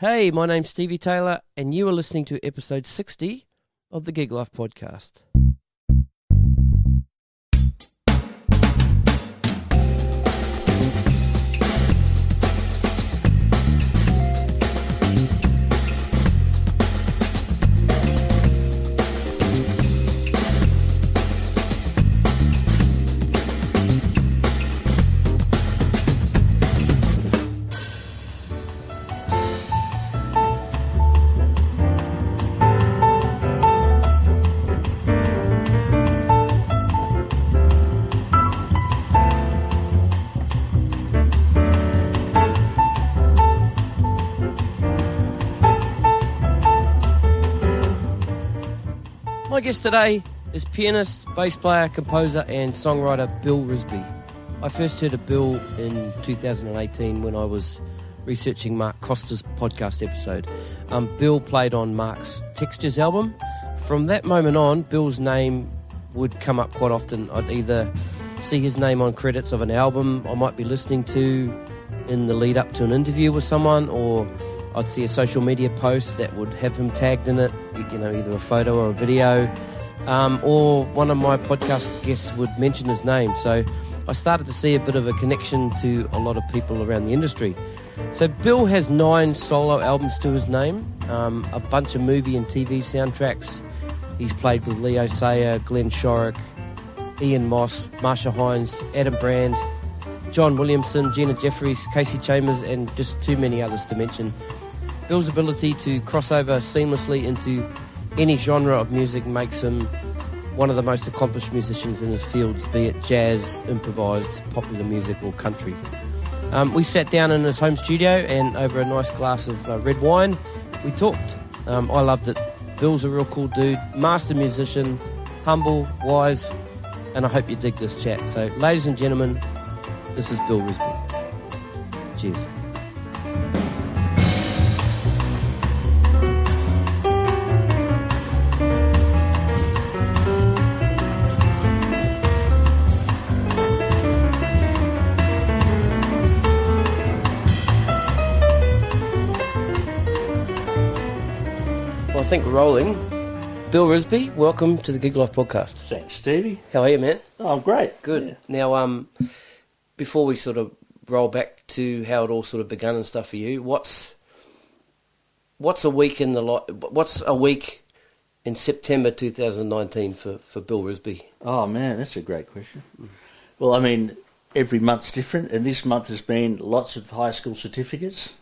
Hey, my name's Stevie Taylor, and you are listening to episode 60 of the Gig Life Podcast. My guest today is pianist, bass player, composer and songwriter Bill Risby. I first heard of Bill in 2018 when I was researching Mark Costa's podcast episode. Bill played on Mark's Textures album. From that moment on, Bill's name would come up quite often. I'd either see his name on credits of an album I might be listening to in the lead up to an interview with someone, or I'd see a social media post that would have him tagged in it, either a photo or a video, or one of my podcast guests would mention his name. So I started to see a bit of a connection to a lot of people around the industry. So Bill has 9 solo albums to his name, a bunch of movie and TV soundtracks. He's played with Leo Sayer, Glenn Shorrock, Ian Moss, Marsha Hines, Adam Brand, John Williamson, Gina Jeffries, Casey Chambers, and just too many others to mention. Bill's ability to cross over seamlessly into any genre of music makes him one of the most accomplished musicians in his fields, be it jazz, improvised, popular music or country. We sat down in his home studio and over a nice glass of red wine, we talked. I loved it. Bill's a real cool dude, master musician, humble, wise, and I hope you dig this chat. So, ladies and gentlemen, this is Bill Risby. Cheers. Well, I think we're rolling. Bill Risby, welcome to the Gig Life Podcast. Thanks, Stevie. How are you, man? Oh, I'm great. Good. Yeah. Now, before we sort of roll back to how it all sort of begun and stuff for you, what's a week in September 2019 for Bill Risby? Oh, man, that's a great question. Well, I mean, every month's different, and this month has been lots of high school certificates.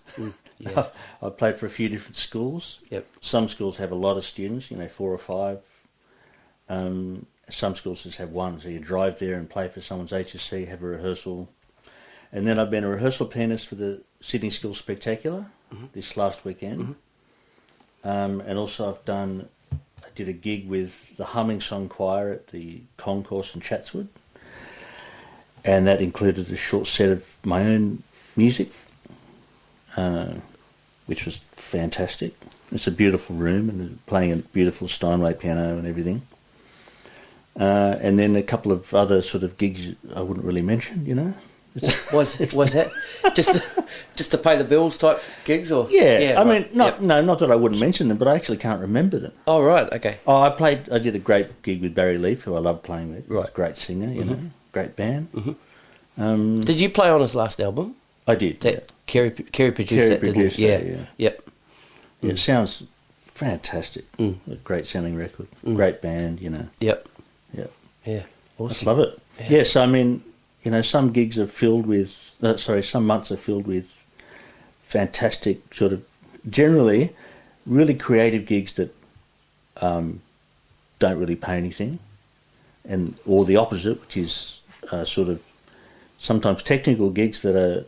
Yeah. I've played for a few different schools. Yep. Some schools have a lot of students, 4 or 5. Some schools just have one, so you drive there and play for someone's HSC, have a rehearsal. And then I've been a rehearsal pianist for the Sydney School Spectacular this last weekend. And also I did a gig with the Humming Song Choir at the Concourse in Chatswood. And that included a short set of my own music, which was fantastic. It's a beautiful room and playing a beautiful Steinway piano and everything. And then a couple of other sort of gigs I wouldn't really mention, Was that just to pay the bills type gigs, or? Yeah, I mean, not that I wouldn't mention them, but I actually can't remember them. Oh, right, okay. Oh, I did a great gig with Barry Leaf, who I love playing with. Right. He's a great singer, great band. Did you play on his last album? I did. Carrie produced Carrie that, produced didn't he? that, yeah. Yep. Yeah, it sounds fantastic. A great sounding record. Great band, Yep. Yep. Yeah. Awesome. I just love it. Yeah. Yes, I mean, some gigs are filled with, some months are filled with fantastic sort of, generally, really creative gigs that don't really pay anything, or the opposite, which is sort of sometimes technical gigs that are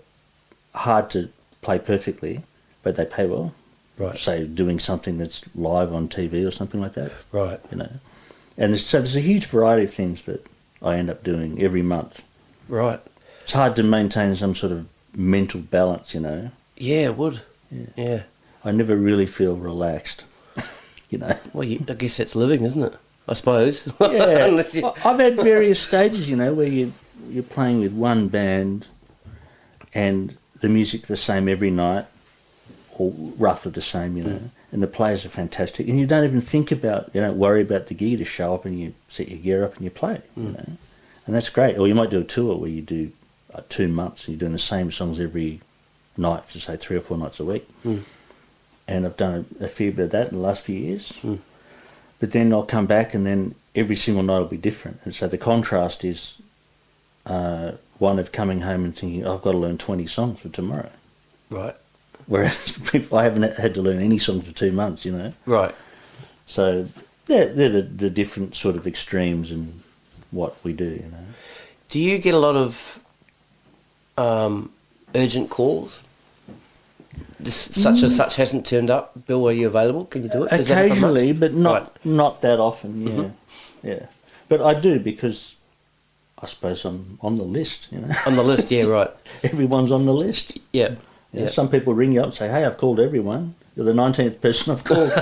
hard to play perfectly, but they pay well. Right. Say doing something that's live on TV or something like that. Right. And there's a huge variety of things that I end up doing every month. Right. It's hard to maintain some sort of mental balance, Yeah, it would. Yeah. I never really feel relaxed, Well, I guess that's living, isn't it? I suppose. Yeah. I've had various stages, where you're playing with one band and the music the same every night, all roughly the same, you know. And the players are fantastic, and you don't even think about, you don't worry about the gear. You just show up and you set your gear up and you play, you know. And that's great. Or you might do a tour where you do 2 months and you're doing the same songs every night for, say, 3 or 4 nights a week. And I've done a fair bit of that in the last few years. But then I'll come back and then every single night will be different. And so the contrast is one of coming home and thinking, I've got to learn 20 songs for tomorrow. Right. Whereas I haven't had to learn any songs for 2 months, you know. Right. So they're the different sort of extremes in what we do, you know. Do you get a lot of urgent calls? Such and such hasn't turned up. Bill, are you available? Can you do it? Occasionally, but not that often, yeah. Yeah. But I do because I suppose I'm on the list, you know. On the list, yeah, right. Everyone's on the list. Yeah. Yeah. Some people ring you up and say, hey, I've called everyone. You're the 19th person I've called.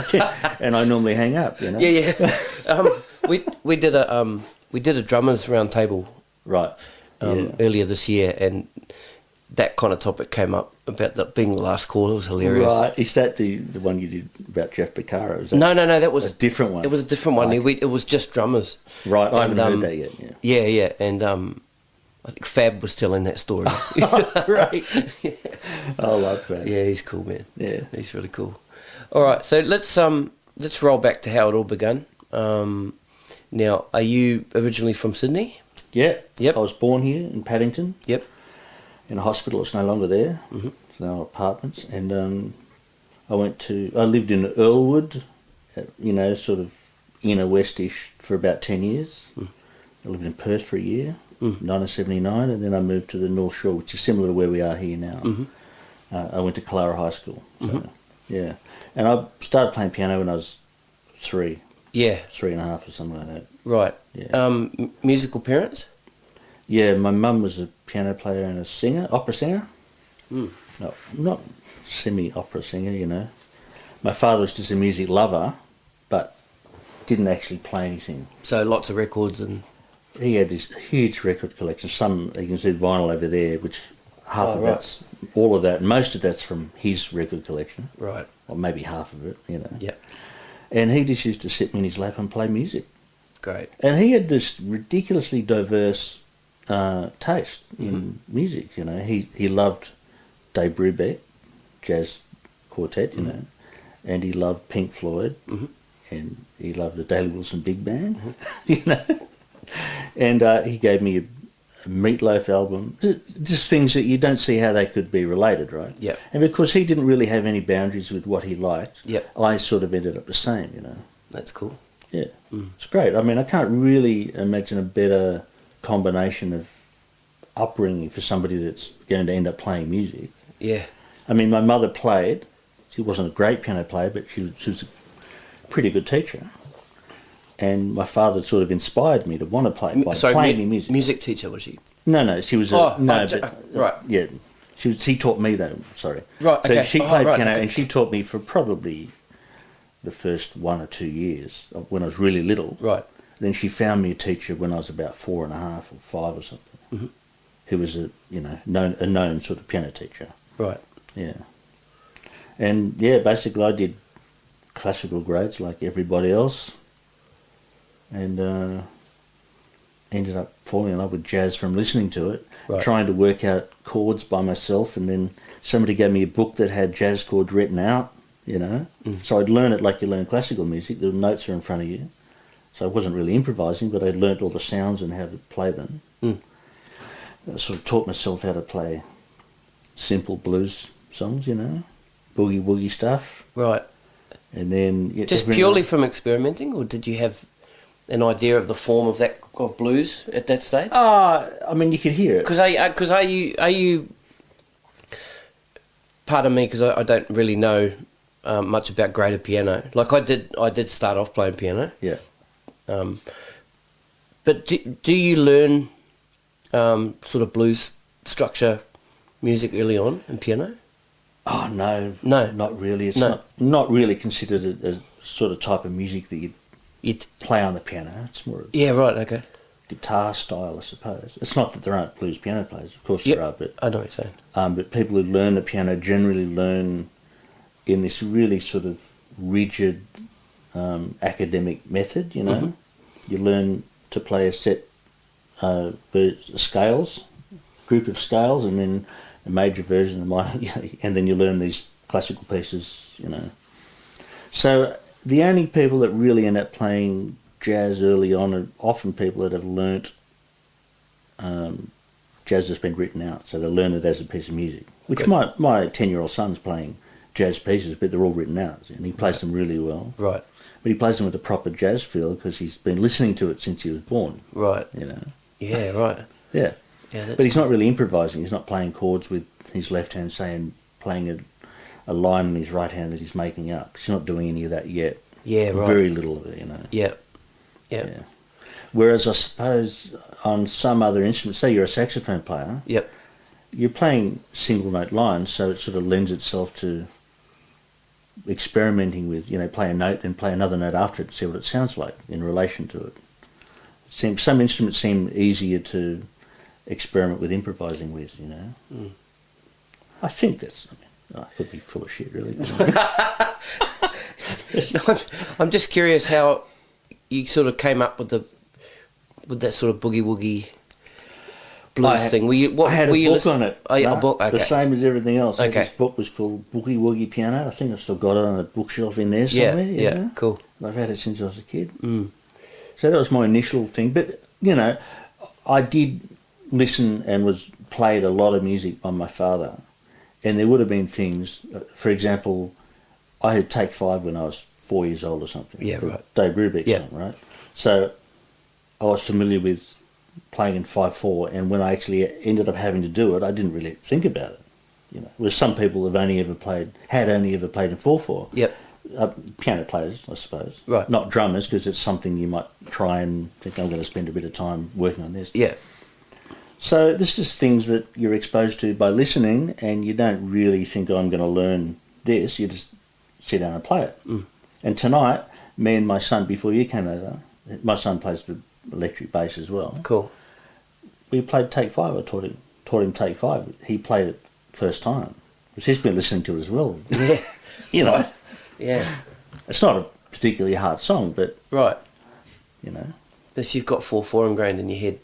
And I normally hang up, you know. Yeah. We did a drummers round table earlier this year, and that kind of topic came up about that being the last call. It was hilarious. Right. Is that the one you did about Jeff Beccaro? Is that No, that was a different one. It was a different one. It was just drummers. Right, I haven't heard that yet. Yeah. And I think Fab was telling that story. Great. I love Fab. Yeah, he's cool, man. Yeah. He's really cool. All right, so let's roll back to how it all began. Now, are you originally from Sydney? Yeah. Yep. I was born here in Paddington. Yep. In a hospital. It's no longer there. It's now apartments. And I lived in Earlwood, you know, sort of inner westish for about 10 years. I lived in Perth for a year, 1979, and then I moved to the North Shore, which is similar to where we are here now. I went to Clara High School. So, yeah. And I started playing piano when I was 3. Yeah. 3.5 or something like that. Right. Yeah. Musical parents? Yeah, my mum was a piano player and a singer, opera singer. No, not semi-opera singer, you know. My father was just a music lover, but didn't actually play anything. So lots of records and... He had this huge record collection. Some, you can see the vinyl over there, which half of that's, all of that, most of that's from his record collection. Right. Or maybe half of it, you know. Yeah. And he just used to sit me in his lap and play music. Great. And he had this ridiculously diverse taste in music, you know. He loved Dave Brubeck, jazz quartet, you know, and he loved Pink Floyd, and he loved the Daly Wilson Big Band, you know. And he gave me a Meatloaf album, just things that you don't see how they could be related, right? Yeah. And because he didn't really have any boundaries with what he liked, I sort of ended up the same, you know. That's cool. Yeah, it's great. I mean, I can't really imagine a better combination of upbringing for somebody that's going to end up playing music. Yeah. I mean, my mother played. She wasn't a great piano player, but she was a pretty good teacher. And my father sort of inspired me to want to play by playing me music. Music teacher, was she? No, she was right. Yeah, she taught me though. Sorry. Right. Okay. So she played piano, and she taught me for probably the first 1 or 2 years when I was really little. Right. Then she found me a teacher when I was about 4.5 or 5 or something, who was a known sort of piano teacher. Right. Yeah. And yeah, basically I did classical grades like everybody else, and ended up falling in love with jazz from listening to it, trying to work out chords by myself, and then somebody gave me a book that had jazz chords written out, you know. So I'd learn it like you learn classical music. The notes are in front of you. So I wasn't really improvising, but I'd learnt all the sounds and how to play them. I sort of taught myself how to play simple blues songs, you know, boogie woogie stuff. Right. And then... Just purely from experimenting, or did you have an idea of the form of blues at that stage? I mean, you could hear it. Because are you... Pardon me, because I don't really know much about graded piano. Like I did start off playing piano. Yeah. But do you learn sort of blues structure music early on in piano? Oh no, not really. It's not really considered a sort of type of music that you'd play on the piano. It's more guitar style, I suppose. It's not that there aren't blues piano players, of course there are, but I know what you're saying. But people who learn the piano generally learn in this really sort of rigid academic method, you know. You learn to play a set scales, group of scales, and then a major version of minor, and then you learn these classical pieces, you know. So the only people that really end up playing jazz early on are often people that have learnt jazz that's been written out, so they learn it as a piece of music. Which my 10-year-old son's playing jazz pieces, but they're all written out, and he plays them really well. Right. But he plays them with a proper jazz feel because he's been listening to it since he was born. Right. You know. Yeah. Right. Yeah. Yeah. But he's not really improvising. He's not playing chords with his left hand, playing a line in his right hand that he's making up. He's not doing any of that yet. Yeah. Right. Very little of it, you know. Yeah. Yeah. Yeah. Whereas I suppose on some other instruments, say you're a saxophone player. Yep. You're playing single note lines, so it sort of lends itself to experimenting with, you know, play a note, then play another note after it and see what it sounds like in relation to it. Some instruments seem easier to experiment with improvising with, you know. I think that's, I could be full of shit, really. I'm just curious how you sort of came up with that sort of boogie woogie blues thing. I had a book on it. Oh, yeah, a book. Okay. The same as everything else. Okay. This book was called Boogie Woogie Piano. I think I've still got it on a bookshelf in there somewhere. Yeah, know? Cool. I've had it since I was a kid. So that was my initial thing. But, you know, I did listen and was played a lot of music by my father. And there would have been things, for example, I had Take 5 when I was 4 years old or something. Yeah, right. Dave Brubeck's song, right? So I was familiar with playing in 5/4, and when I actually ended up having to do it, I didn't really think about it. You know, whereas some people had only ever played in 4/4. Yep. Piano players, I suppose. Right. Not drummers, because it's something you might try and think, I'm going to spend a bit of time working on this. Yeah. So this is just things that you're exposed to by listening, and you don't really think, I'm going to learn this. You just sit down and play it. And tonight, me and my son, before you came over, my son plays the electric bass as well. Cool. We played Take 5. I taught him Take 5. He played it first time, because he's been listening to it as well. Yeah. You know. Right. Yeah. It's not a particularly hard song, but right. You know. If you've got 4/4 ingrained in your head,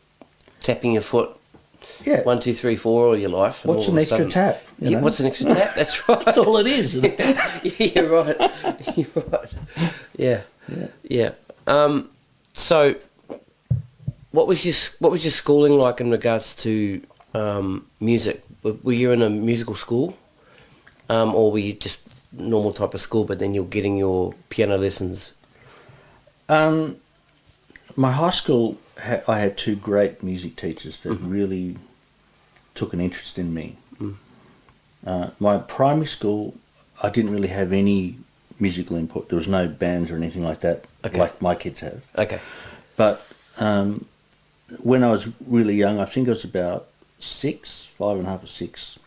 tapping your foot. Yeah. 1, 2, 3, 4 all your life. What's an extra tap? Yeah, what's an extra tap? That's right. That's all it is. Yeah, you're right. You're right. Yeah. Yeah. So, what was your schooling like in regards to music? Were you in a musical school, or were you just normal type of school, but then you're getting your piano lessons? My high school, I had two great music teachers that really took an interest in me. My primary school, I didn't really have any musical input. There was no bands or anything like that, like my kids have. Okay. But when I was really young, I think I was about 5.5 or 6,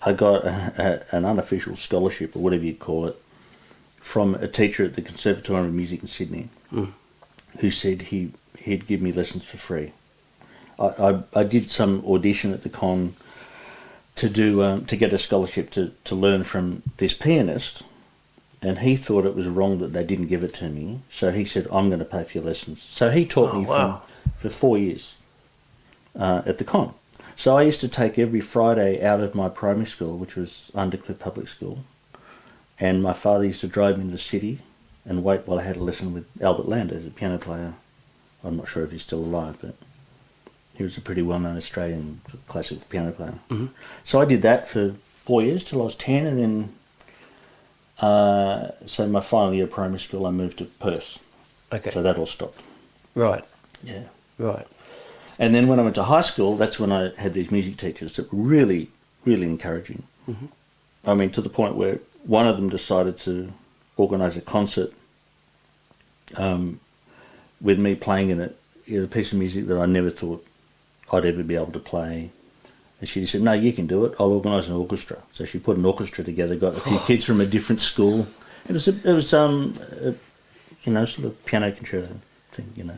I got an unofficial scholarship, or whatever you call it, from a teacher at the Conservatorium of Music in Sydney, who said he'd give me lessons for free. I did some audition at the Con to get a scholarship to learn from this pianist, and he thought it was wrong that they didn't give it to me, so he said, I'm going to pay for your lessons. So he taught me for 4 years at the Con. So I used to take every Friday out of my primary school, which was Undercliff Public School, and my father used to drive me to the city and wait while I had a lesson with Albert Landers, a piano player. I'm not sure if he's still alive, but he was a pretty well-known Australian classical piano player. So I did that for 4 years till I was 10, and then so my final year of primary school I moved to Perth. Okay. So that all stopped. Right. Yeah. Right. And then when I went to high school, that's when I had these music teachers that were really, really encouraging. I mean, to the point where one of them decided to organise a concert with me playing in it, a piece of music that I never thought I'd ever be able to play. And she said, no, you can do it. I'll organise an orchestra. So she put an orchestra together, got a few kids from a different school. It was sort of piano concerto thing, you know.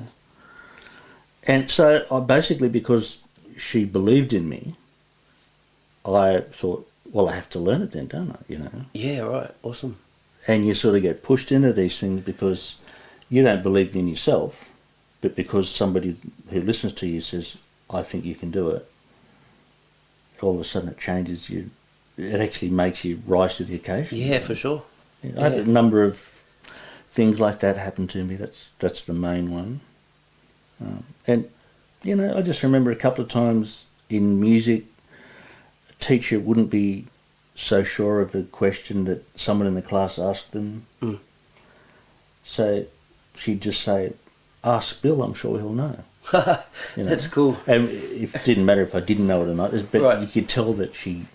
And so I basically, because she believed in me, I thought, well, I have to learn it then, don't I? You know. Yeah, right. Awesome. And you sort of get pushed into these things because you don't believe in yourself, but because somebody who listens to you says, I think you can do it, all of a sudden it changes you. It actually makes you rise to the occasion. Yeah, for sure. I had a number of things like that happen to me. That's the main one. And, you know, I just remember a couple of times in music, a teacher wouldn't be so sure of a question that someone in the class asked them. Mm. So she'd just say, ask Bill, I'm sure he'll know. You know? That's cool. And it didn't matter if I didn't know it or not, but you could tell that she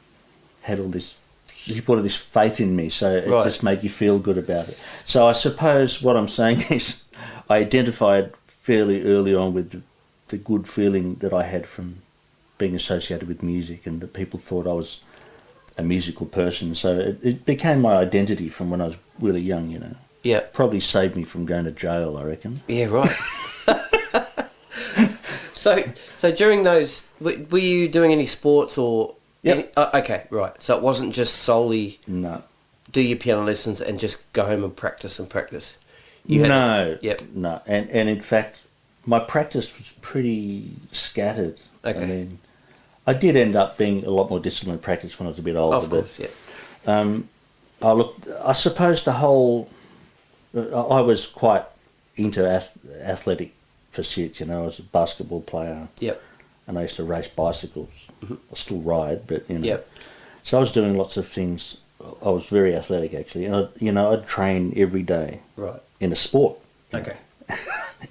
had all this, she put all this faith in me, so it just made you feel good about it. So I suppose what I'm saying is I identified fairly early on with the good feeling that I had from being associated with music, and that people thought I was a musical person. So it became my identity from when I was really young, you know. Yeah. Probably saved me from going to jail, I reckon. Yeah, right. So during those, were you doing any sports or... Yep. Okay, right. So it wasn't just solely No. do your piano lessons and just go home and practice and practice. No. Yep. No. And in fact, my practice was pretty scattered. Okay. I mean, I did end up being a lot more disciplined practice when I was a bit older. Of course, yeah. I suppose the whole... I was quite into athletic pursuits, you know. I was a basketball player. Yep. And I used to race bicycles. Mm-hmm. I still ride, but, you know. Yep. So I was doing lots of things. I was very athletic, actually. And, I'd train every day. Right. In a sport. Okay.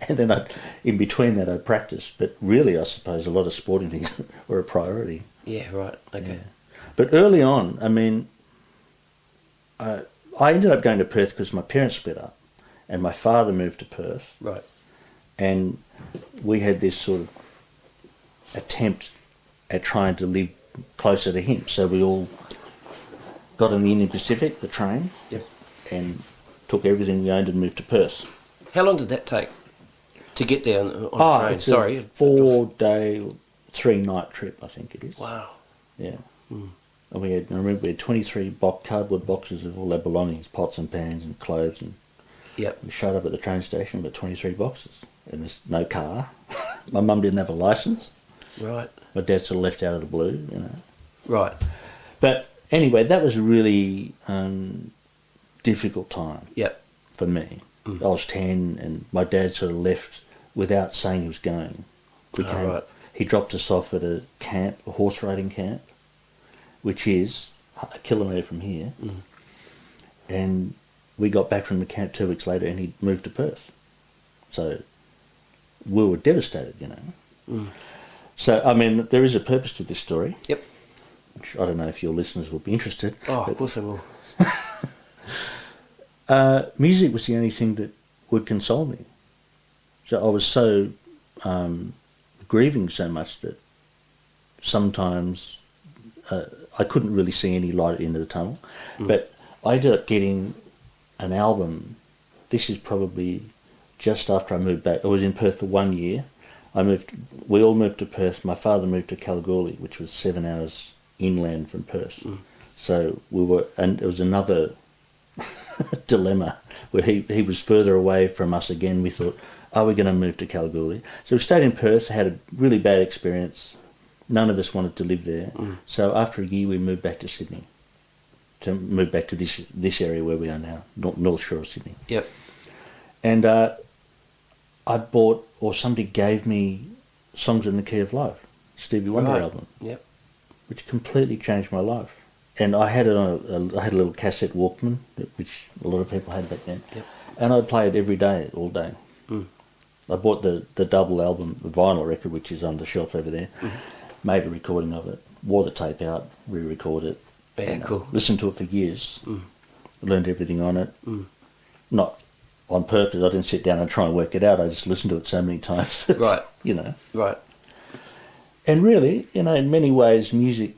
And then in between that, I'd practice. But really, I suppose a lot of sporting things were a priority. Yeah, right. Okay. Yeah. But early on, I mean, I ended up going to Perth because my parents split up. And my father moved to Perth. Right. And we had this sort of attempt at trying to live closer to him. So we all got on the Indian Pacific, the train, and took everything we owned and moved to Perth. How long did that take to get there on a train? It's a 4-day, 3-night trip, I think it is. Wow. Yeah. Mm. And I remember we had 23 cardboard boxes of all our belongings, pots and pans and clothes, and we showed up at the train station with 23 boxes, and there's no car. My mum didn't have a licence. Right. My dad sort of left out of the blue, you know. Right. But anyway, that was a really difficult time for me. I was 10 and my dad sort of left without saying he was going. He dropped us off at a camp, a horse riding camp, which is a kilometre from here. Mm. And we got back from the camp 2 weeks later and he moved to Perth. So we were devastated, you know. Mm. So, I mean, there is a purpose to this story. Yep. Which I don't know if your listeners will be interested. Oh, of course they will. Music was the only thing that would console me. So I was so grieving so much that sometimes I couldn't really see any light at the end of the tunnel. Mm. But I ended up getting an album. This is probably just after I moved back. I was in Perth for 1 year. We all moved to Perth. My father moved to Kalgoorlie, which was 7 hours inland from Perth. Mm. So and it was another dilemma where he was further away from us again. We thought, are we going to move to Kalgoorlie? So we stayed in Perth, had a really bad experience. None of us wanted to live there. Mm. So after a year, we moved back to Sydney, to move back to this area where we are now, North Shore of Sydney. Yep. And I bought, or somebody gave me, Songs in the Key of Life, Stevie Wonder album. Yep. Which completely changed my life. And I had it on I had a little cassette Walkman, which a lot of people had back then. Yep. And I'd play it every day, all day. Mm. I bought the double album, the vinyl record, which is on the shelf over there, made a recording of it, wore the tape out, re-recorded it. Yeah, cool. Listened to it for years, learned everything on it. Mm. Not on purpose, I didn't sit down and try and work it out, I just listened to it so many times. Right. You know. Right. And really, you know, in many ways, music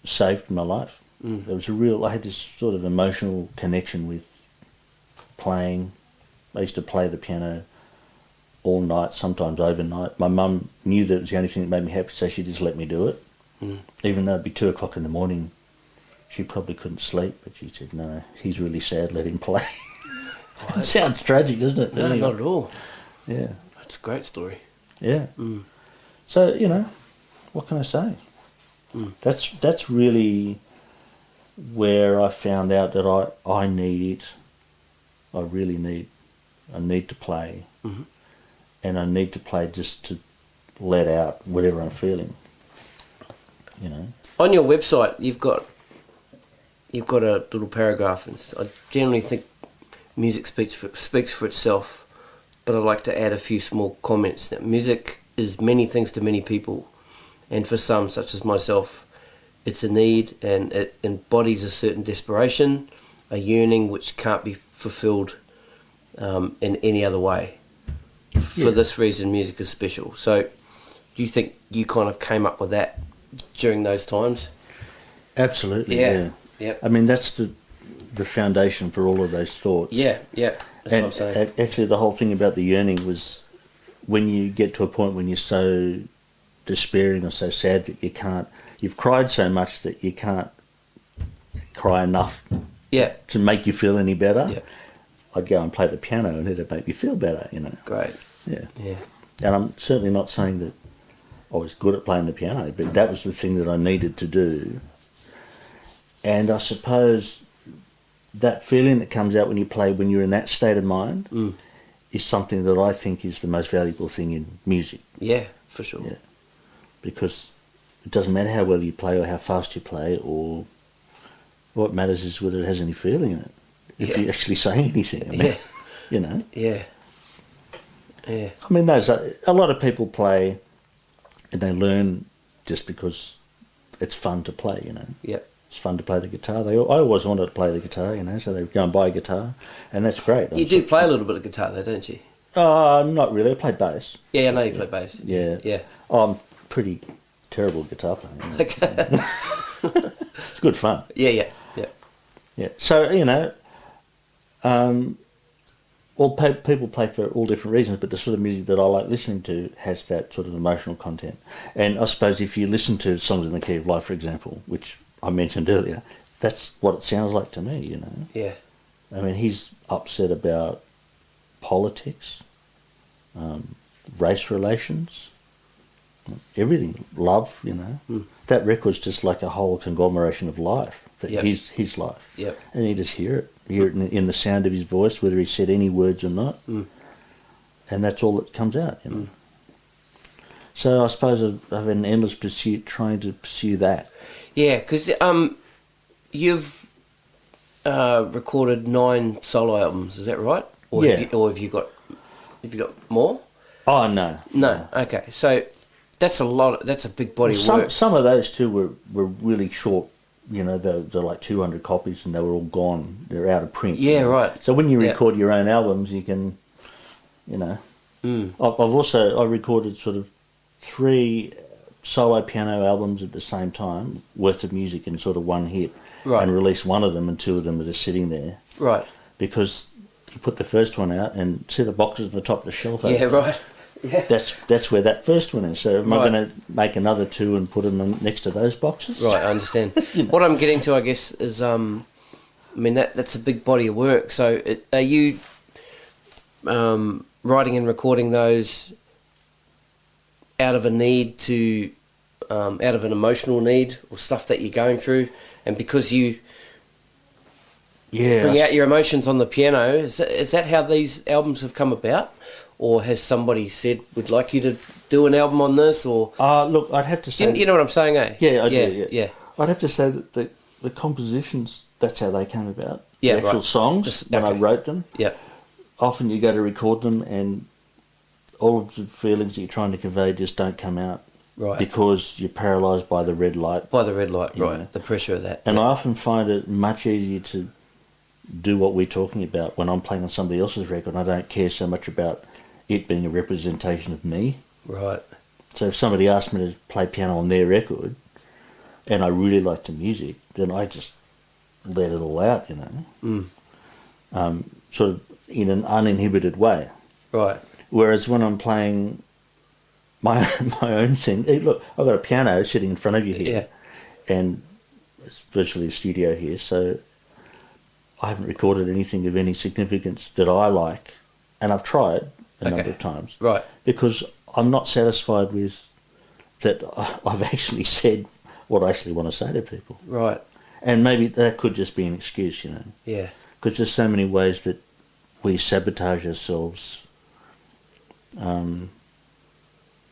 saved my life. Mm. It was I had this sort of emotional connection with playing. I used to play the piano all night, sometimes overnight. My mum knew that it was the only thing that made me happy, so she just let me do it. Mm. Even though it'd be 2 o'clock in the morning she probably couldn't sleep, but she said, no, he's really sad, let him play. Oh, It sounds tragic, doesn't it? no, not at all. Yeah. That's a great story. Yeah. Mm. So, you know, what can I say? Mm. That's really where I found out that I need it. I need to play. Mm-hmm. And I need to play just to let out whatever I'm feeling. You know. On your website, you've got a little paragraph, and I generally think music speaks for itself, but I like to add a few small comments. That music is many things to many people, and for some, such as myself, it's a need, and it embodies a certain desperation, a yearning which can't be fulfilled in any other way. For this reason, music is special. So, do you think you kind of came up with that during those times? Absolutely, yeah. Yep. I mean, that's the foundation for all of those thoughts. Yeah. That's what I'm saying. Actually, the whole thing about the yearning was when you get to a point when you're so despairing or so sad that you've cried so much that you can't cry enough to make you feel any better. Yeah. I'd go and play the piano and it'd make me feel better, you know. Great. Yeah. Yeah. And I'm certainly not saying that I was good at playing the piano, but that was the thing that I needed to do. And I suppose that feeling that comes out when you play, when you're in that state of mind, is something that I think is the most valuable thing in music. Yeah, for sure. Yeah. Because it doesn't matter how well you play or how fast you play, or what matters is whether it has any feeling in it. If you actually say anything, I mean, you know. Yeah. Yeah. I mean, a lot of people play and they learn just because it's fun to play, you know. Yep. It's fun to play the guitar. I always wanted to play the guitar, you know, so they go and buy a guitar, and that's great. You do play a little bit of guitar though, don't you? Not really. I play bass. Yeah, I know you play bass. Yeah. Yeah. I'm pretty terrible guitar player. You know. Okay. It's good fun. Yeah. Yeah. So, you know, people play for all different reasons, but the sort of music that I like listening to has that sort of emotional content. And I suppose if you listen to Songs in the Key of Life, for example, which I mentioned earlier, that's what it sounds like to me, you know. Yeah. I mean, he's upset about politics, race relations, everything, love, you know. That record's just like a whole conglomeration of life, his life. Yep. And you just hear it in the sound of his voice, whether he said any words or not. And that's all that comes out, you know. So I suppose I have an endless pursuit trying to pursue that. Yeah, because you've recorded 9 solo albums, is that right? Or have you got more? Oh, no. No. Okay. So that's a lot. That's a big body of work. Some of those too were really short. You know, they're like 200 copies, and they were all gone. They're out of print. Yeah, right. So when you record your own albums, you can, you know. I recorded sort of 3 solo piano albums at the same time, worth of music in sort of one hit, and released one of them, and 2 of them are just sitting there. Right. Because you put the first one out and see the boxes at the top of the shelf. Yeah, right. Yeah. That's where that first one is. So am I going to make another 2 and put them next to those boxes? Right, I understand. You know. What I'm getting to, I guess, is I mean that's a big body of work. So are you writing and recording those out of a need to, out of an emotional need or stuff that you're going through, and because you bring out your emotions on the piano, is that how these albums have come about? Or has somebody said, we'd like you to do an album on this? Or look, I'd have to say... You know what I'm saying, eh? Yeah, I do, yeah. I'd have to say that the compositions, that's how they came about. Yeah, the actual songs, when I wrote them. Yeah. Often you go to record them and all of the feelings that you're trying to convey just don't come out. Right. Because you're paralysed by the red light. By the red light, right. Know. The pressure of that. And I often find it much easier to do what we're talking about when I'm playing on somebody else's record. I don't care so much about it being a representation of me. Right. So if somebody asked me to play piano on their record and I really like the music, then I just let it all out, you know. Sort of in an uninhibited way. Right. Whereas when I'm playing my own thing, look, I've got a piano sitting in front of you here. Yeah. And it's virtually a studio here, so I haven't recorded anything of any significance that I like, and I've tried a number of times. Right. Because I'm not satisfied with that I've actually said what I actually want to say to people. Right. And maybe that could just be an excuse, you know. Yeah. Because there's so many ways that we sabotage ourselves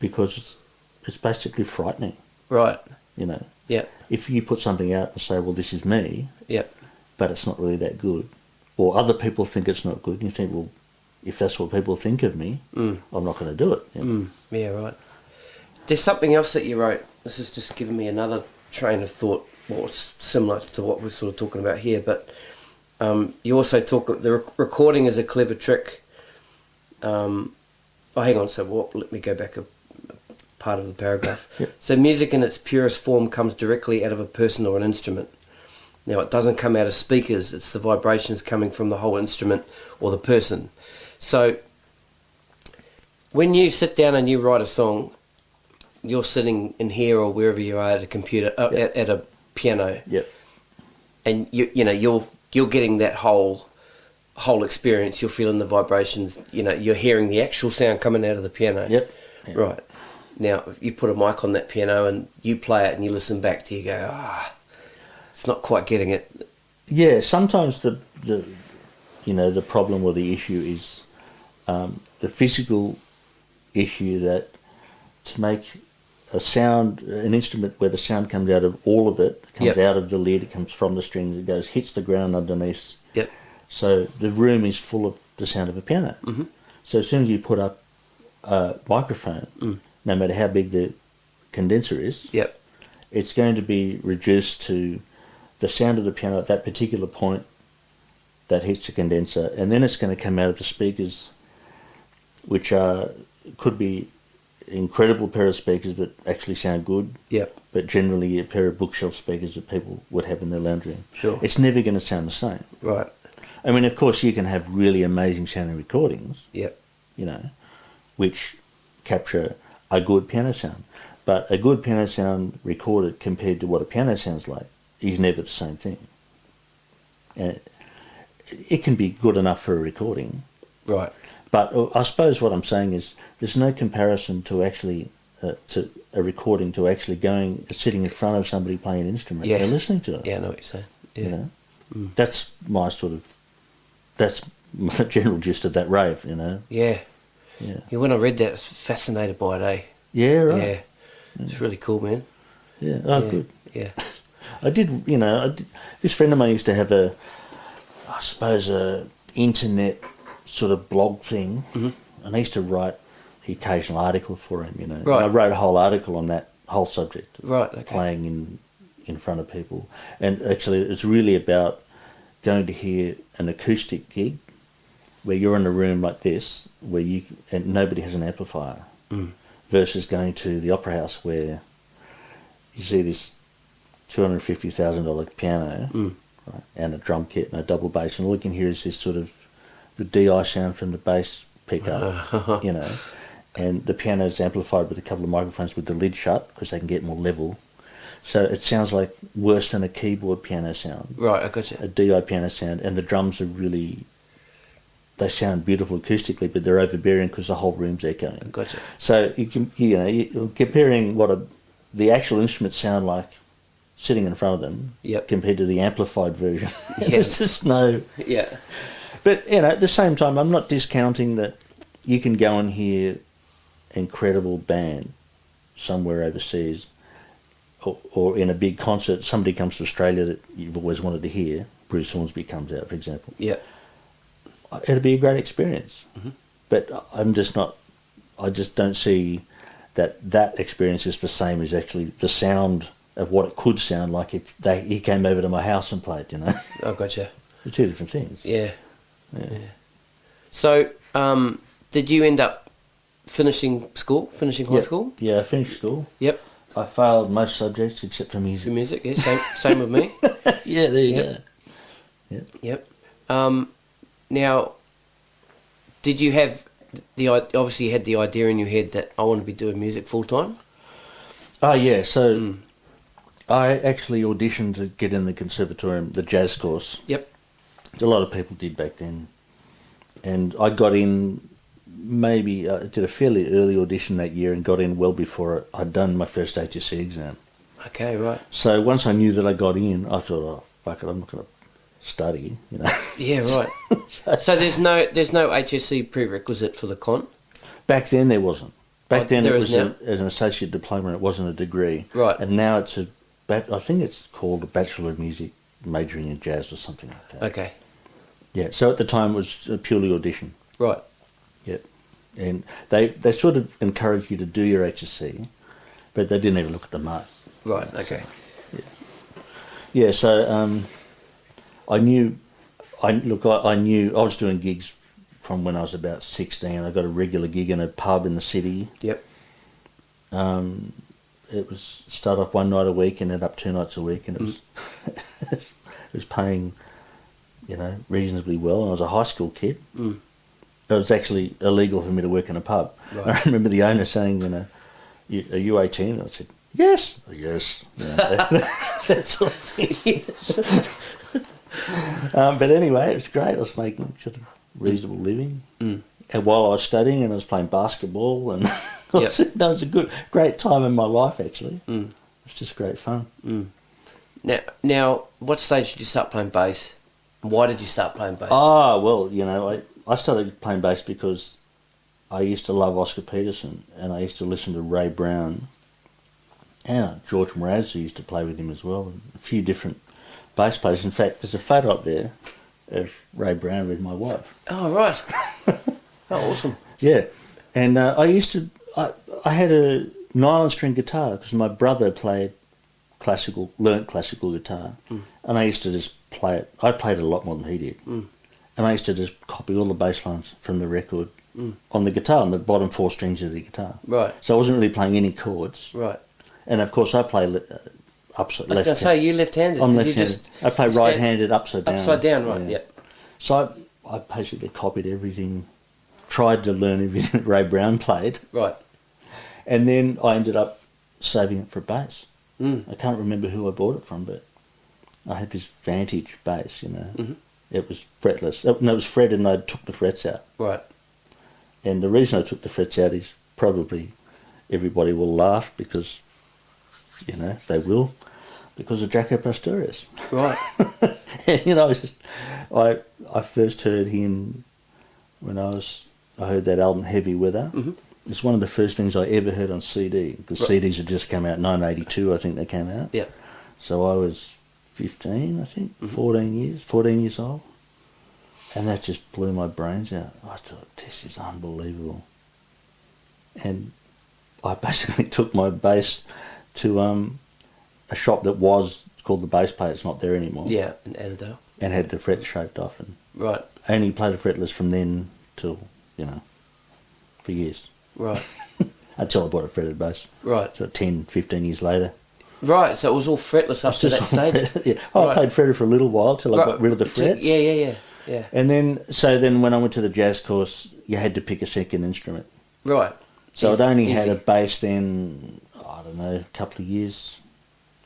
because it's basically frightening. Right. You know. Yeah. If you put something out and say, well, this is me, but it's not really that good, or other people think it's not good, and you think, well, if that's what people think of me, I'm not going to do it. You know? Yeah, right. There's something else that you wrote. This has just given me another train of thought, what's similar to what we're sort of talking about here, but you also talk, the recording is a clever trick. Hang on, so let me go back a part of the paragraph. So music in its purest form comes directly out of a person or an instrument. Now, it doesn't come out of speakers, it's the vibrations coming from the whole instrument or the person. So when you sit down and you write a song, you're sitting in here or wherever you are at a computer, at a piano, and you're getting that whole experience. You're feeling the vibrations. You're hearing the actual sound coming out of the piano. Right. Now, if you put a mic on that piano and you play it and you listen back to you, go, it's not quite getting it. Yeah, sometimes the problem or the issue is the physical issue, that to make a sound, an instrument where the sound comes out of all of it, comes out of the lid, it comes from the strings, it goes, hits the ground underneath. So the room is full of the sound of a piano. So as soon as you put up a microphone, no matter how big the condenser is, it's going to be reduced to the sound of the piano at that particular point that hits the condenser, and then it's going to come out of the speakers, which could be incredible pair of speakers that actually sound good, but generally a pair of bookshelf speakers that people would have in their lounge room. Sure. It's never going to sound the same. Right. I mean, of course, you can have really amazing sounding recordings, which capture a good piano sound. But a good piano sound recorded compared to what a piano sounds like is never the same thing. And it can be good enough for a recording. Right. But I suppose what I'm saying is there's no comparison to actually to a recording to actually sitting in front of somebody playing an instrument and listening to it. Yeah, I know what you're saying. Yeah. That's my that's the general gist of that rave, Yeah. When I read that, I was fascinated by it, eh? Yeah, right. Yeah. It's really cool, man. Yeah. Oh, good. Yeah. I did, this friend of mine used to have a internet sort of blog thing, and I used to write the occasional article for him, Right. And I wrote a whole article on that whole subject, Right, okay. playing in front of people. And actually it's really about going to hear an acoustic gig where you're in a room like this, and nobody has an amplifier, versus going to the Opera House where you see this $250,000 piano, right, and a drum kit and a double bass, and all you can hear is this sort of the DI sound from the bass pickup, and the piano's amplified with a couple of microphones with the lid shut because they can get more level. So it sounds like worse than a keyboard piano sound. Right, I got you. A DI piano sound, and the drums are they sound beautiful acoustically, but they're overbearing because the whole room's echoing. I got you. So you're comparing what the actual instruments sound like sitting in front of them compared to the amplified version. There's just no... Yeah. But, at the same time, I'm not discounting that you can go and hear incredible band somewhere overseas, or in a big concert, somebody comes to Australia that you've always wanted to hear, Bruce Hornsby comes out, for example. Yeah. It'll be a great experience. But I just don't see that experience is the same as actually the sound of what it could sound like if he came over to my house and played, I gotcha. They're two different things. Yeah. So, did you end up finishing high school? Yeah, I finished school. Yep. I failed most subjects except for music. For music, yeah, same with me. Yeah, there you go. Yep. Now, did you have obviously you had the idea in your head that I want to be doing music full time? Oh yeah, so I actually auditioned to get in the conservatorium, the jazz course. Yep. A lot of people did back then. And I got in, maybe, I did a fairly early audition that year and got in well before I'd done my first HSC exam. Okay, right. So once I knew that I got in, I thought, oh, fuck it, I'm not going to study, you know. Yeah, right. So there's no HSC prerequisite for the con? Back then there wasn't. Back then it was now? an associate diploma and it wasn't a degree. Right. And now it's I think it's called a Bachelor of Music majoring in jazz or something like that. Okay. Yeah, so at the time it was a purely audition. Right. Yep. And they sort of encouraged you to do your HSC, but they didn't even look at the mark. Right, okay. So, yeah, so I knew I was doing gigs from when I was about 16. I got a regular gig in a pub in the city. Yep. It was start off one night a week and ended up 2 nights a week, and it was it was paying, you know, reasonably well. And I was a high school kid. Mm. It was actually illegal for me to work in a pub. Right. I remember the owner saying, you know, "Are you 18?" And I said, "Yes." Yes. You know, that sort of thing. But anyway, it was great. I was making sort of reasonable living. Mm. And while I was studying, and I was playing basketball, and that was a great time in my life, actually. Mm. It was just great fun. Mm. Now, what stage did you start playing bass? Why did you start playing bass? Ah, well, you know, I started playing bass because I used to love Oscar Peterson, and I used to listen to Ray Brown, and George Mraz, who used to play with him as well, and a few different bass players. In fact, there's a photo up there of Ray Brown with my wife. Oh, right. Oh, awesome. Yeah, and I had a nylon string guitar because my brother learnt classical guitar, and I used to just play it. I played it a lot more than he did, and I used to just copy all the bass lines from the record on the guitar, on the bottom 4 strings of the guitar. Right. So I wasn't really playing any chords. Right. And of course I play upside. I was going to say, you left-handed. I'm left-handed. I play right-handed upside down. Upside down, right? Yeah. Yep. So I basically copied everything, tried to learn everything that Ray Brown played. Right. And then I ended up saving it for bass. Mm. I can't remember who I bought it from, but I had this Vantage bass, you know. Mm-hmm. It was fretless. No, it was fretted, and I took the frets out. Right. And the reason I took the frets out is probably everybody will laugh because, you know, they will, because of Jaco Pastorius. Right. And, you know, I first heard him when I heard that album Heavy Weather. Mm-hmm. It's one of the first things I ever heard on CD, because CDs had just come out, 1982 I think they came out. Yeah. So I was 15, I think, 14 years old. And that just blew my brains out. I thought, this is unbelievable. And I basically took my bass to a shop that was called the Bass Player. It's not there anymore. Yeah, in Annandale. And had the frets shaved off. And right. I only played a fretless from then till, you know, for years. Right. Until I bought a fretted bass. Right. So 10, 15 years later. Right, so it was all fretless up to that stage? Yeah. I played fretted for a little while till I got rid of the frets. Yeah. And then when I went to the jazz course, you had to pick a second instrument. Right. So I'd only had a bass then, I don't know, a couple of years.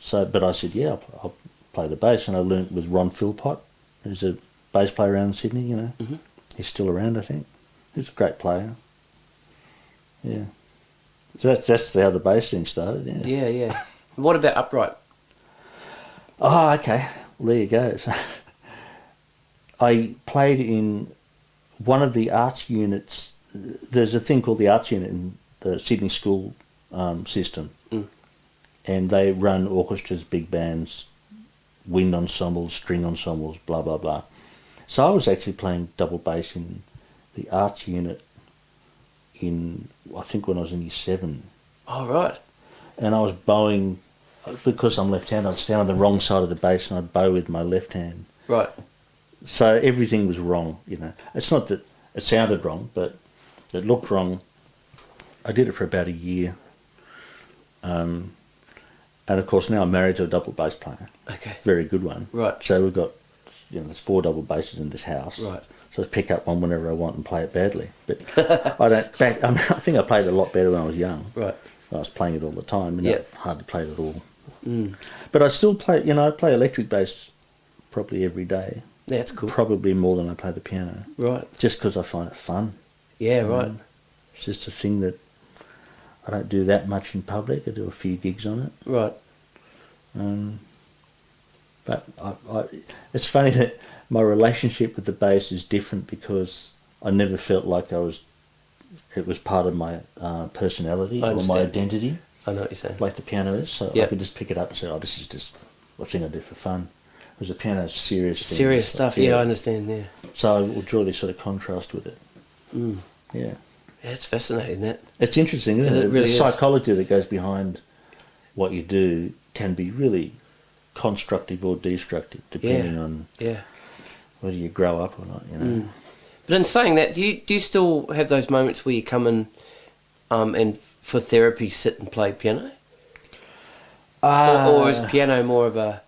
So, but I said, yeah, I'll play the bass. And I learnt with Ron Philpott, who's a bass player around Sydney, you know. Mm-hmm. He's still around, I think. He's a great player. Yeah. So that's how the bass thing started, yeah. Yeah. What about upright? Oh, okay. Well, there you go. So, I played in one of the arts units. There's a thing called the arts unit in the Sydney school system. Mm. And they run orchestras, big bands, wind ensembles, string ensembles, blah, blah, blah. So I was actually playing double bass in the arts unit I think when I was in year 7. Oh, right. And I was bowing, because I'm left-handed, I'd stand on the wrong side of the bass and I'd bow with my left hand. Right. So everything was wrong, you know. It's not that it sounded wrong, but it looked wrong. I did it for about a year. And of course now I'm married to a double bass player. Okay. Very good one. Right. So we've got, there's 4 double basses in this house. Right. So I just pick up one whenever I want and play it badly. But I think I played it a lot better when I was young. Right. I was playing it all the time, and it's hard to play it at all But I still play, I play electric bass probably every day. Yeah, that's cool. Probably more than I play the piano. Right. Just because I find it fun. Yeah, right. It's just a thing that I don't do that much in public. I do a few gigs on it. Right. But it's funny that my relationship with the bass is different because I never felt like it was part of my personality or my identity. I know what you're saying. Like the piano is. So I could just pick it up and say, oh, this is just a thing I do for fun. Whereas the piano is serious thing. Serious stuff, yeah, I understand, yeah. So I will draw this sort of contrast with it. Yeah. Yeah, it's fascinating, that. It's interesting, isn't it? It really the is. psychology that goes behind what you do can be really constructive or destructive, depending on whether you grow up or not, But in saying that, do you still have those moments where you come in and for therapy sit and play piano? Or is piano more of a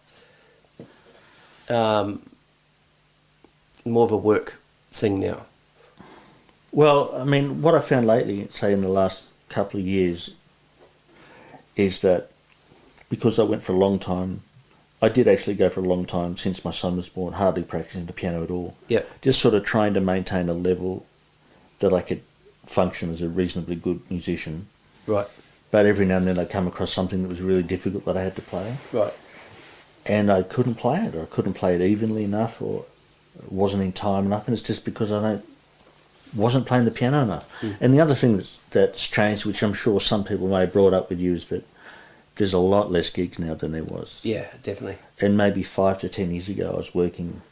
work thing now? Well, I mean, what I found lately, say in the last couple of years, is that because I went for a long time, I did actually go for a long time since my son was born, hardly practicing the piano at all. Yeah. Just sort of trying to maintain a level that I could function as a reasonably good musician. Right. But every now and then I'd come across something that was really difficult that I had to play. Right. And I couldn't play it, or I couldn't play it evenly enough, or it wasn't in time enough, and it's just because I wasn't playing the piano enough. And the other thing that's changed, which I'm sure some people may have brought up with you, is that there's a lot less gigs now than there was. Yeah, definitely. And maybe 5 to 10 years ago I was working,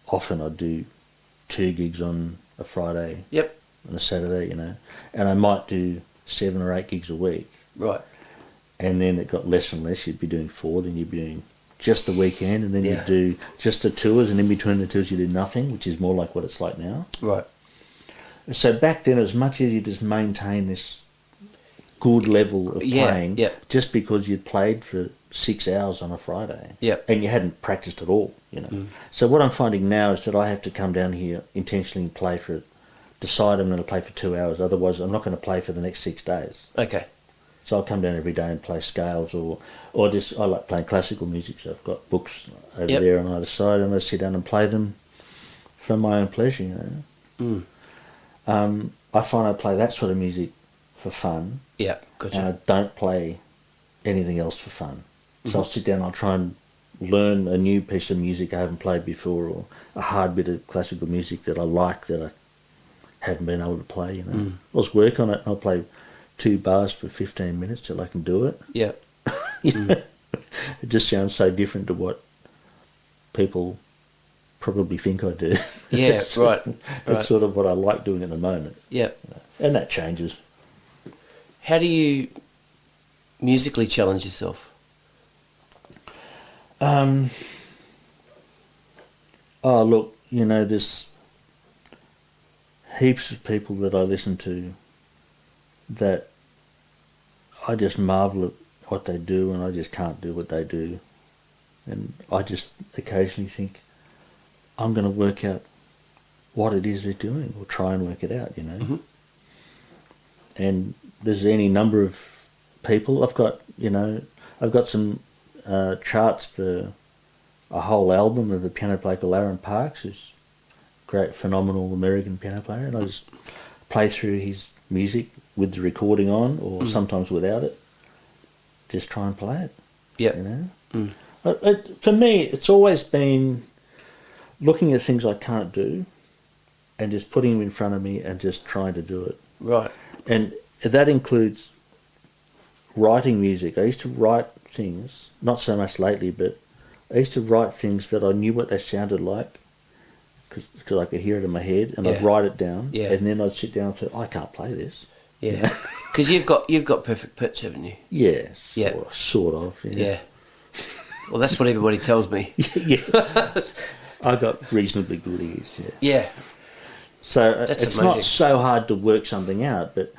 often I'd do 2 gigs on a Friday and a Saturday, and I might do 7 or 8 gigs a week. Right. And then it got less and less. You'd be doing 4, then you'd be doing just the weekend, and then you'd do just the tours, and in between the tours you do nothing, which is more like what it's like now. Right. So back then, as much as you just maintain this good level of playing, just because you'd played for 6 hours on a Friday, and you hadn't practiced at all, So what I'm finding now is that I have to come down here intentionally and play for it, decide I'm going to play for 2 hours, otherwise I'm not going to play for the next 6 days. Okay. So I'll come down every day and play scales, or just, I like playing classical music, so I've got books over there on either side, and I sit down and play them for my own pleasure, I find I play that sort of music for fun. Yeah, gotcha. And I don't play anything else for fun. So I'll sit down, I'll try and learn a new piece of music I haven't played before, or a hard bit of classical music that I like that I haven't been able to play, I'll just work on it, and I'll play 2 bars for 15 minutes till I can do it. Yeah. It just sounds so different to what people probably think I do. Yeah, right. It's sort of what I like doing at the moment. Yeah. And that changes. How do you musically challenge yourself? Oh, look, there's heaps of people that I listen to that I just marvel at what they do, and I just can't do what they do. And I just occasionally think, I'm going to work out what it is they're doing, or try and work it out, And there's any number of people. I've got some charts for a whole album of a piano player called Aaron Parks, who's a great, phenomenal American piano player, and I just play through his music with the recording on, or sometimes without it. Just try and play it. Yeah. For me, it's always been looking at things I can't do and just putting them in front of me and just trying to do it. Right. And that includes writing music. I used to write things, not so much lately, but I used to write things that I knew what they sounded like, because I could hear it in my head, and I'd write it down, and then I'd sit down and say, I can't play this. Yeah. Because you've got perfect pitch, haven't you? Yeah. Sort of. Yeah. Well, that's what everybody tells me. Yeah. I got reasonably good ears. Yeah. Yeah. So that's it's amazing. not so hard to work something out, but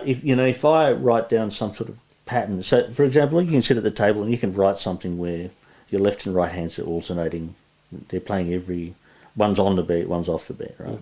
if I write down some sort of pattern, so for example, you can sit at the table and you can write something where your left and right hands are alternating. They're playing one's on the beat, one's off the beat, right?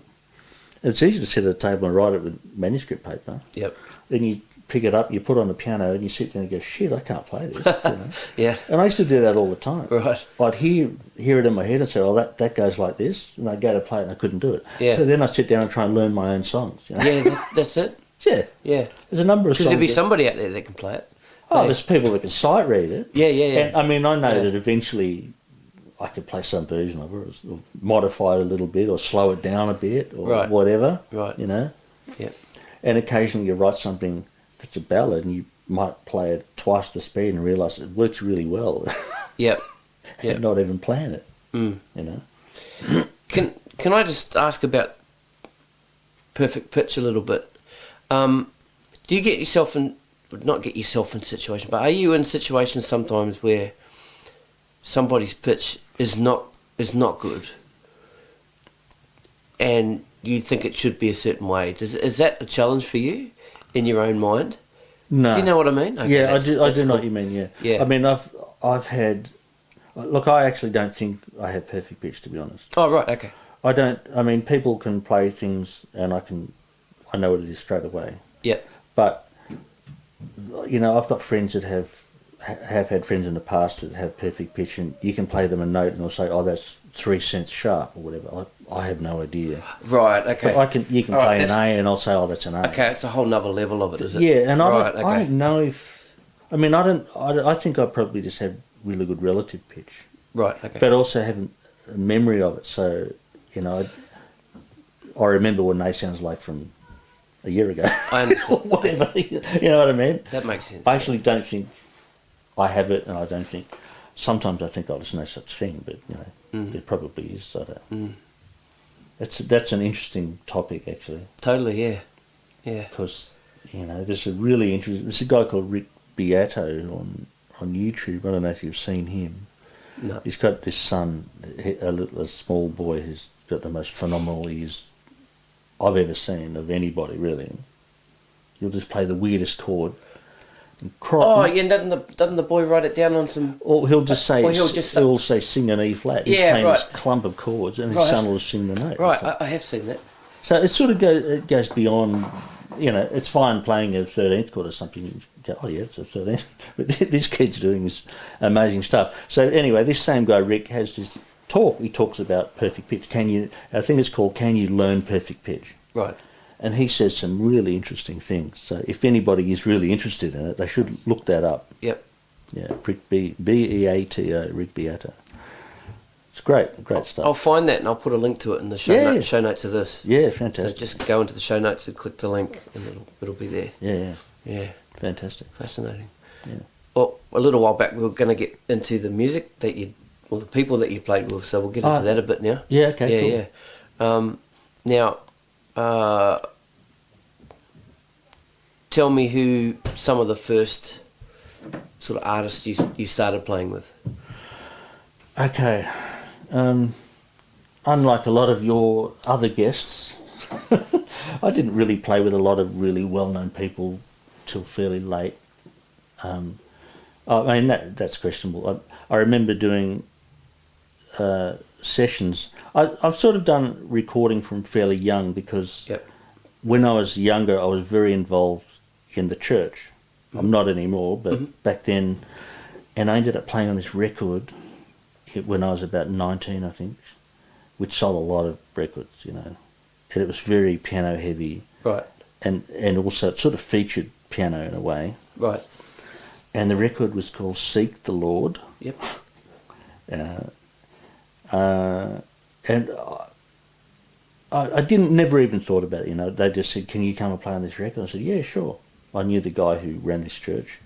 And it's easy to sit at a table and write it with manuscript paper. Yep. Then you pick it up, you put it on the piano, and you sit there and go, shit, I can't play this. You know? Yeah. And I used to do that all the time. Right. I'd hear it in my head and say, oh, that goes like this, and I'd go to play it and I couldn't do it. Yeah. So then I'd sit down and try and learn my own songs. You know? Yeah, that's it. Yeah. Yeah. There's a number of songs. Because there'd be somebody out there that can play it. Oh, there's people that can sight read it. Yeah. And, I mean, I know that eventually I could play some version of it, or modify it a little bit, or slow it down a bit, or whatever. Right. You know? Yeah. And occasionally you write something that's a ballad and you might play it twice the speed and realise it works really well. Yep. And not even plan it. You know? Can I just ask about perfect pitch a little bit? Do you get yourself in, not get yourself in situations, but are you in situations sometimes where somebody's pitch is not good and you think it should be a certain way? Is that a challenge for you in your own mind? No. Do you know what I mean? Okay, yeah, I do know what you mean, yeah. Yeah. I mean, I've had... Look, I actually don't think I have perfect pitch, to be honest. Oh, right, okay. I don't... I mean, people can play things and I know what it is straight away. Yeah. But, you know, I've got friends that have had friends in the past that have perfect pitch, and you can play them a note and they'll say, oh, that's 3 cents sharp or whatever. I have no idea. Right, okay. But you can play an A and I'll say, oh, that's an A. Okay, it's a whole nother level of it, is it? Yeah, and right, I don't know if... I mean, I think I probably just have really good relative pitch. Right, okay. But also have a memory of it. So, you know, I remember what an A sounds like from a year ago. I understand. Whatever, you know what I mean? That makes sense. I actually don't think I have it, and I don't think... Sometimes I think, oh, there's no such thing, but, you know, there probably is. I don't... That's an interesting topic, actually. Totally, yeah. Yeah. Because, you know, there's a really interesting... There's a guy called Rick Beato on YouTube. I don't know if you've seen him. No. He's got this son, a small boy who's got the most phenomenal ears I've ever seen of anybody, really. He'll just play the weirdest chord. And doesn't the boy write it down on some... Or he'll just say, he'll say sing an E flat. He's Yeah, playing right. this clump of chords, and his son will sing the note. Right, I have seen that. So it sort of goes beyond, you know, it's fine playing a 13th chord or something. You go, oh yeah, it's a 13th. But this kid's doing this amazing stuff. So anyway, this same guy, Rick, has this talk. He talks about perfect pitch. I think it's called Can You Learn Perfect Pitch? Right. And he says some really interesting things. So if anybody is really interested in it, they should look that up. Yep. Yeah, Rick Beato, Rick Beato. It's great stuff. I'll find that and I'll put a link to it in the show notes of this. Yeah, fantastic. So just go into the show notes and click the link and it'll be there. Yeah. Fantastic. Fascinating. Yeah. Well, a little while back we were going to get into the music that the people that you played with, so we'll get into that a bit now. Yeah, okay, cool. Now, tell me who some of the first sort of artists you started playing with. Okay. Unlike a lot of your other guests, I didn't really play with a lot of really well-known people till fairly late. I mean, that's questionable. I remember doing sessions. I've sort of done recording from fairly young because when I was younger, I was very involved in the church. I'm not anymore, but back then, and I ended up playing on this record when I was about 19, I think, which sold a lot of records, you know, and it was very piano heavy, right? And also it sort of featured piano in a way, right? And the record was called "Seek the Lord." Yep. And I never even thought about it, you know. They just said, "Can you come and play on this record?" I said, "Yeah, sure." I knew the guy who ran this church,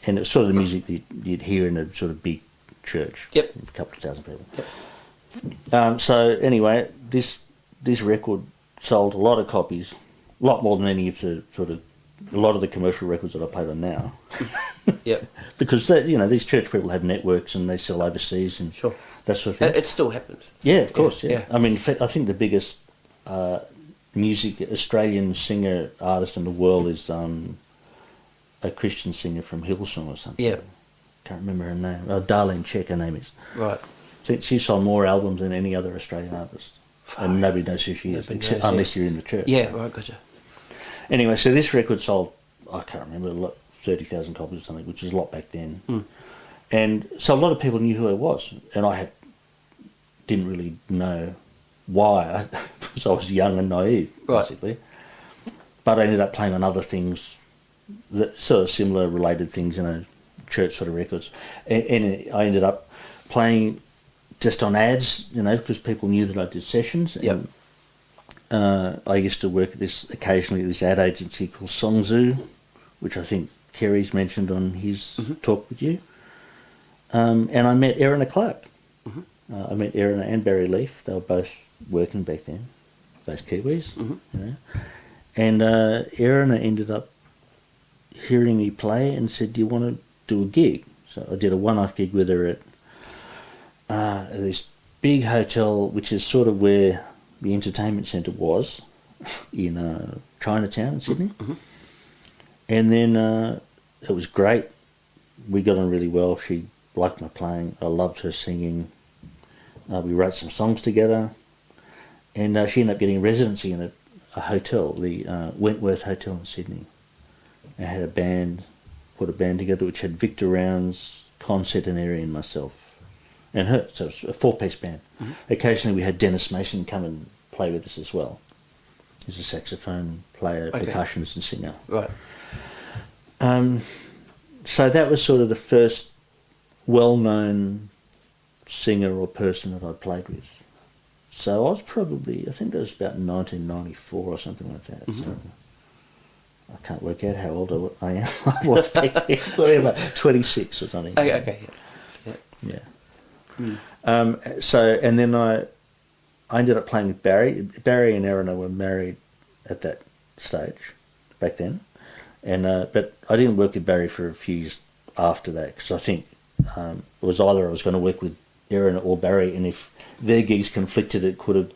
and it's sort of the music that you'd hear in a sort of big church, a couple of thousand people. So anyway, this record sold a lot of copies, a lot more than any of the a lot of the commercial records that I played on now. Because these church people have networks and they sell overseas and that sort of thing. It still happens. Yeah, of course. Yeah. I mean, in fact, I think the biggest Australian singer artist in the world is a Christian singer from Hillsong or something. Yeah. Can't remember her name. Darlene Check, her name is. Right. She sold more albums than any other Australian artist. And nobody knows who she is, unless you're in the church. Yeah, right, gotcha. Anyway, so this record sold I can't remember, 30,000 copies or something, which is a lot back then. And so a lot of people knew who I was, and I didn't really know why, because I was young and naive, basically. But I ended up playing on other things, that sort of similar, related things, church sort of records. And I ended up playing just on ads, because people knew that I did sessions. Yep. And I used to work occasionally at this ad agency called Songzoo, which I think Carrie's mentioned on his talk with you. And I met Erina Clark. I met Erina and Barry Leaf. They were both working back then, both Kiwis. And Erina ended up hearing me play and said, "Do you want to do a gig?" So I did a one-off gig with her at this big hotel, which is sort of where the entertainment centre was in Chinatown in Sydney. And then it was great. We got on really well. She liked my playing. I loved her singing. We wrote some songs together. And she ended up getting a residency in a hotel, the Wentworth Hotel in Sydney. I had a band, put a band together which had Victor Rounds, Con.He and myself. And her, so it was a 4-piece band. Occasionally we had Dennis Mason come and play with us as well. He's a saxophone player, percussionist and singer. Right. So that was sort of the first well-known singer or person that I played with. So I was probably, I think that was about 1994 or something like that. So I can't work out how old I am. I was back then, whatever, 26 or something. Okay. Yeah. So, and then I ended up playing with Barry. Barry and Erina were married at that stage back then. And but I didn't work with Barry for a few years after that, because I think it was either I was going to work with Erina or Barry, and if their gigs conflicted, it could have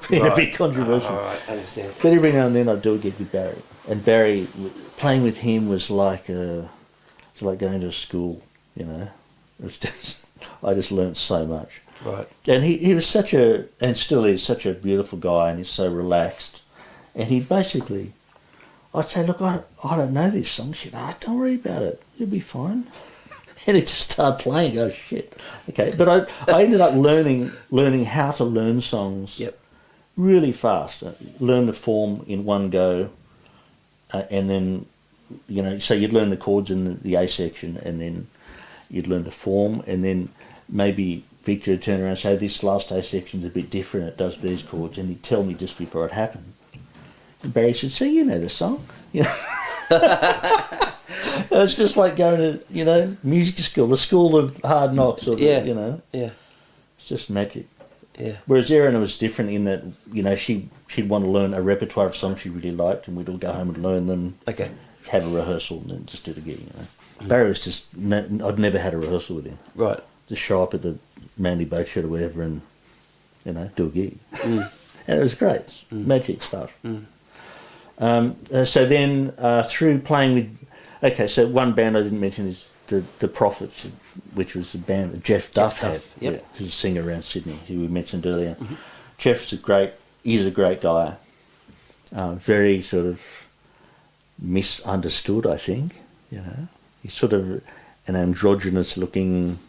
been a bit controversial. Right, I understand. But every now and then I'd do a gig with Barry. And Barry, playing with him was like going to school, It was just, I just learnt so much. Right. And he was such and still is such a beautiful guy, and he's so relaxed. And he basically, I'd say, "Look, I don't know this song." She'd, "Don't worry about it. You'll be fine." And he'd just start playing. Oh, shit. Okay. But I ended up learning how to learn songs really fast. Learn the form in one go. And then, so you'd learn the chords in the A section, and then you'd learn the form, and then maybe Victor would turn around and say, "This last A section's a bit different, it does these chords," and he'd tell me just before it happened. And Barry said, "See, you know the song." It's just like going to, music school, the school of hard knocks, or Yeah. It's just magic. Yeah. Whereas Erina was different in that, she'd want to learn a repertoire of songs she really liked, and we'd all go home and learn them. Okay. Have a rehearsal and then just do the gig. Barry was just, I'd never had a rehearsal with him. Right. Just show up at the Manly Boat Shed or whatever and, do a gig. And it was great. Magic stuff. So then through playing with, so one band I didn't mention is the Prophets, which was a band that Jeff Duff had, who's a singer around Sydney, who we mentioned earlier. Jeff's he's a great guy. Very sort of misunderstood, I think. He's sort of an androgynous looking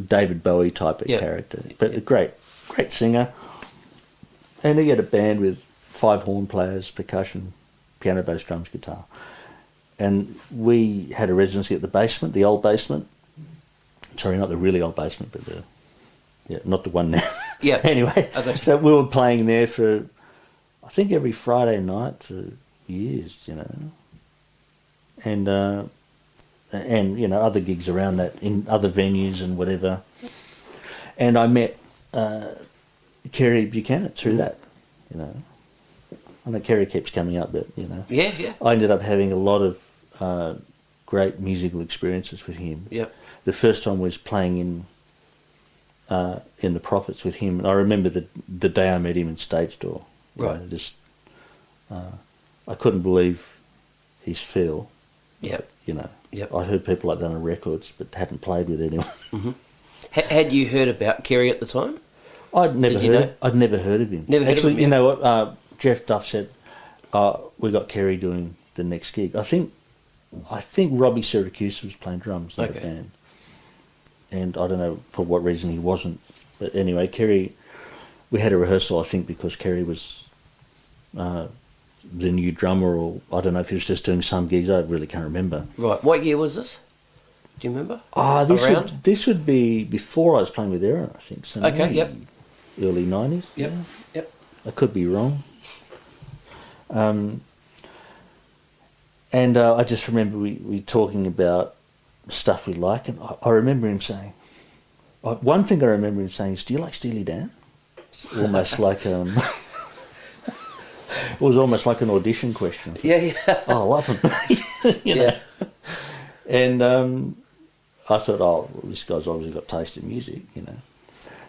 David Bowie type of character, but a great singer. And he had a band with 5 horn players, percussion, piano, bass, drums, guitar. And we had a residency at the basement, the old basement. Sorry, not the really old basement, but not the one now. Yeah. Anyway, I got you. So we were playing there for, I think, every Friday night for years, And other gigs around that in other venues and whatever. And I met Carrie Buchanan through that, I know Carrie keeps coming up, but, Yeah. I ended up having a lot of great musical experiences with him. Yep. The first time was playing in the Prophets with him, and I remember the day I met him in Stage Door. Right. I couldn't believe his feel. Yep. Yep. I heard people like that on records, but hadn't played with anyone. Had you heard about Carrie at the time? I'd never heard of him. Never heard Actually, of him. You know what? Jeff Duff said, "We got Carrie doing the next gig. I think Robbie Syracuse was playing drums in the band, and I don't know for what reason he wasn't. But anyway, Carrie, we had a rehearsal, I think, because Carrie was the new drummer, or I don't know if he was just doing some gigs. I really can't remember. Right. What year was this? Do you remember? This would be before I was playing with Aaron, I think. So early 90s. Yep. Yeah. Yep. I could be wrong. And I just remember we talking about stuff we like, and I remember him saying, one thing I remember him saying is, "Do you like Steely Dan?" It's almost like it was almost like an audition question. Yeah. I love him. you know. And I thought, well, this guy's obviously got taste in music, you know.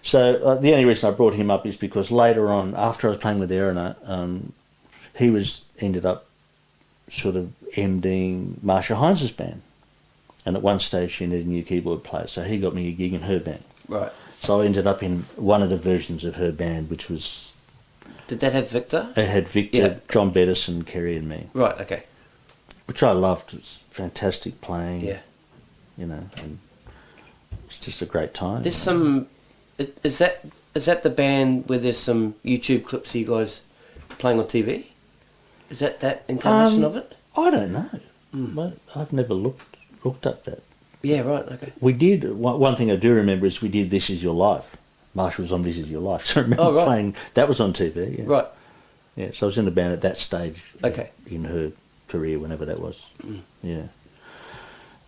So the only reason I brought him up is because later on, after I was playing with Aaron, he ended up sort of MDing Marsha Hines' band. And at one stage she needed a new keyboard player, so he got me a gig in her band. Right. So I ended up in one of the versions of her band, which was... Did that have Victor? It had Victor, John Bettis and Carrie and me. Right, okay. Which I loved. It was fantastic playing. Yeah. You know, and it's just a great time. There's some... Is that the band where there's some YouTube clips of you guys playing on TV? Is that incarnation of it? I don't know. I've never looked up that. Yeah, right, okay. We did, one thing I do remember is we did This Is Your Life. Marsha was on This Is Your Life. So I remember playing, that was on TV. Yeah. Right. Yeah, so I was in the band at that stage in her career, whenever that was. Yeah.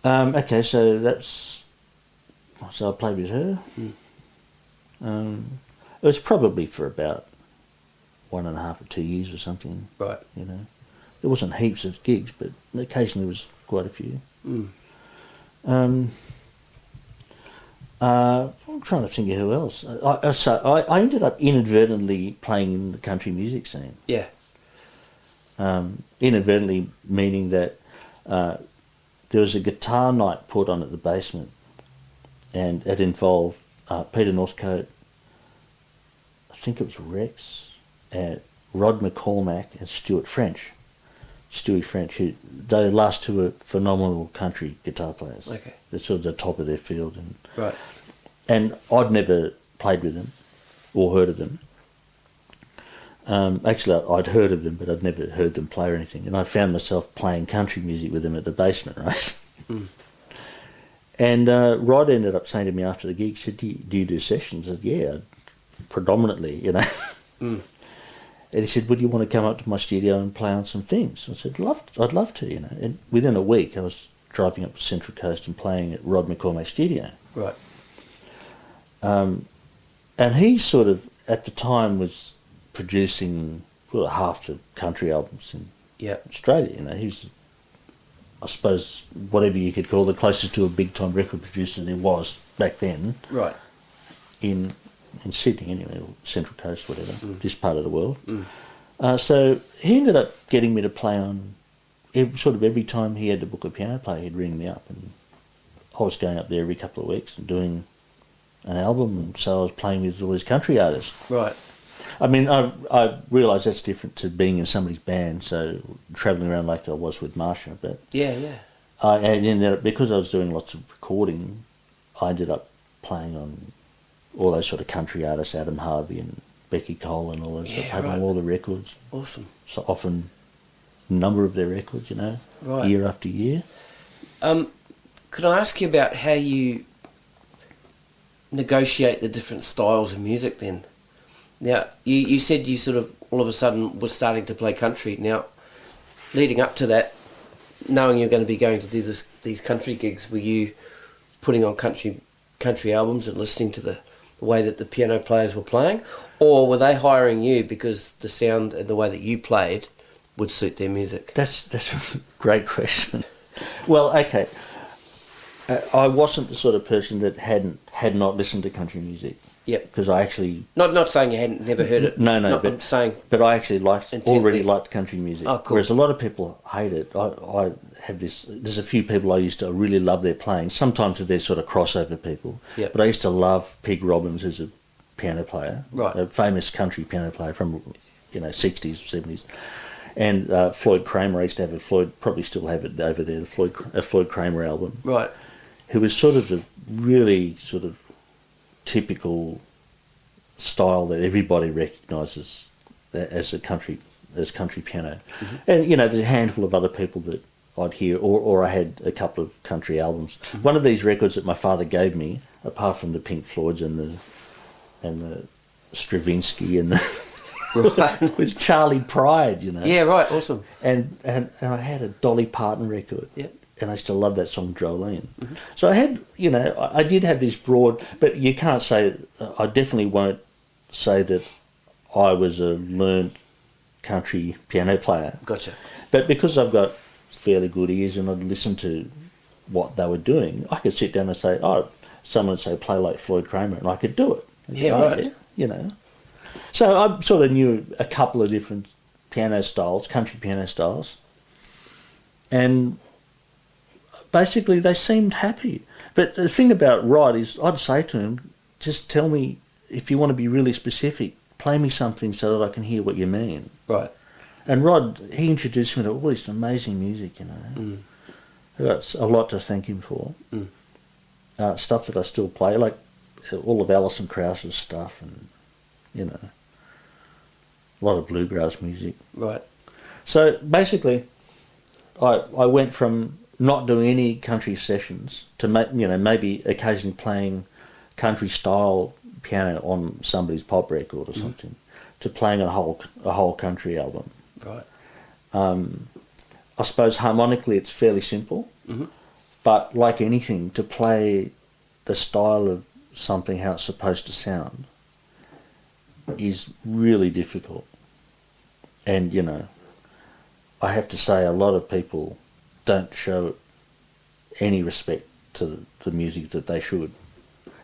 Okay, so I played with her. It was probably for about 1.5 or 2 years or something. Right. You know, there wasn't heaps of gigs, but occasionally there was quite a few. I'm trying to think of who else. I ended up inadvertently playing in the country music scene. Yeah. Inadvertently meaning that there was a guitar night put on at the basement, and it involved Peter Northcote, I think it was Rex, and Rod McCormack and Stewie French, who the last two were phenomenal country guitar players. Okay. They're sort of the top of their field. Right. And I'd never played with them or heard of them. Actually, I'd heard of them, but I'd never heard them play or anything. And I found myself playing country music with them at the basement, right? And Rod ended up saying to me after the gig, he said, do you do sessions? I said, yeah, predominantly, you know. And he said, would you want to come up to my studio and play on some things? I said, I'd love to, you know. And within a week, I was driving up to Central Coast and playing at Rod McCormack's studio. Right. And he sort of, at the time, was producing half the country albums in Australia. You know, he was, I suppose, whatever you could call the closest to a big-time record producer there was back then. Right. In Sydney, anyway, or Central Coast, whatever, this part of the world. So he ended up getting me to play on, sort of every time he had to book a piano player, he'd ring me up, and I was going up there every couple of weeks and doing an album, and so I was playing with all these country artists. Right. I mean, I realise that's different to being in somebody's band, so travelling around like I was with Marsha, but... I ended up, because I was doing lots of recording, I ended up playing on all those sort of country artists, Adam Harvey and Becky Cole and all those, played on all the records. Awesome. So often a number of their records, you know, year after year. Could I ask you about how you negotiate the different styles of music then? Now, you said you sort of all of a sudden was starting to play country. Now, leading up to that, knowing you're going to be going to do these country gigs, were you putting on country albums and listening to the way that the piano players were playing, or were they hiring you because the sound and the way that you played would suit their music? That's a great question. Well, okay, I wasn't the sort of person that had not listened to country music. Yep. Because I actually... Not saying you hadn't never heard it. No, but I'm saying... But I actually already liked country music. Oh, cool. Whereas a lot of people hate it. I have this... There's a few people I used to really love their playing. Sometimes they're sort of crossover people. Yep. But I used to love Pig Robbins as a piano player. Right. A famous country piano player from, 60s or 70s. And Floyd Kramer, I used to have probably still have it over there, a Floyd Kramer album. Right. Who was sort of the really sort of typical style that everybody recognises as country piano. Mm-hmm. And, you know, there's a handful of other people that I'd hear, or I had a couple of country albums. Mm-hmm. One of these records that my father gave me, apart from the Pink Floyds and the Stravinsky and the... Right. was Charlie Pride, you know. Yeah, right, awesome. And I had a Dolly Parton record. Yeah. And I still love that song, Jolene. Mm-hmm. So I had, you know, I did have this broad, but you can't say, I definitely won't say that I was a learned country piano player. Gotcha. But because I've got fairly good ears and I'd listen to what they were doing, I could sit down and say, someone would say, play like Floyd Kramer, and I could do it. Yeah, right. Yeah, you know. So I sort of knew a couple of different piano styles, country piano styles. And basically they seemed happy. But the thing about Rod is I'd say to him, just tell me, if you want to be really specific, play me something so that I can hear what you mean. Right. And Rod, he introduced me to all this amazing music, you know. Mm. I've got a lot to thank him for. Mm. Stuff that I still play, like all of Alison Krauss's stuff and, you know, a lot of bluegrass music. Right. So basically, I went from not doing any country sessions to maybe occasionally playing country style piano on somebody's pop record or something, to playing a whole country album. Right. I suppose harmonically it's fairly simple, but like anything, to play the style of something how it's supposed to sound is really difficult. And, you know, I have to say a lot of people don't show any respect to the music that they should.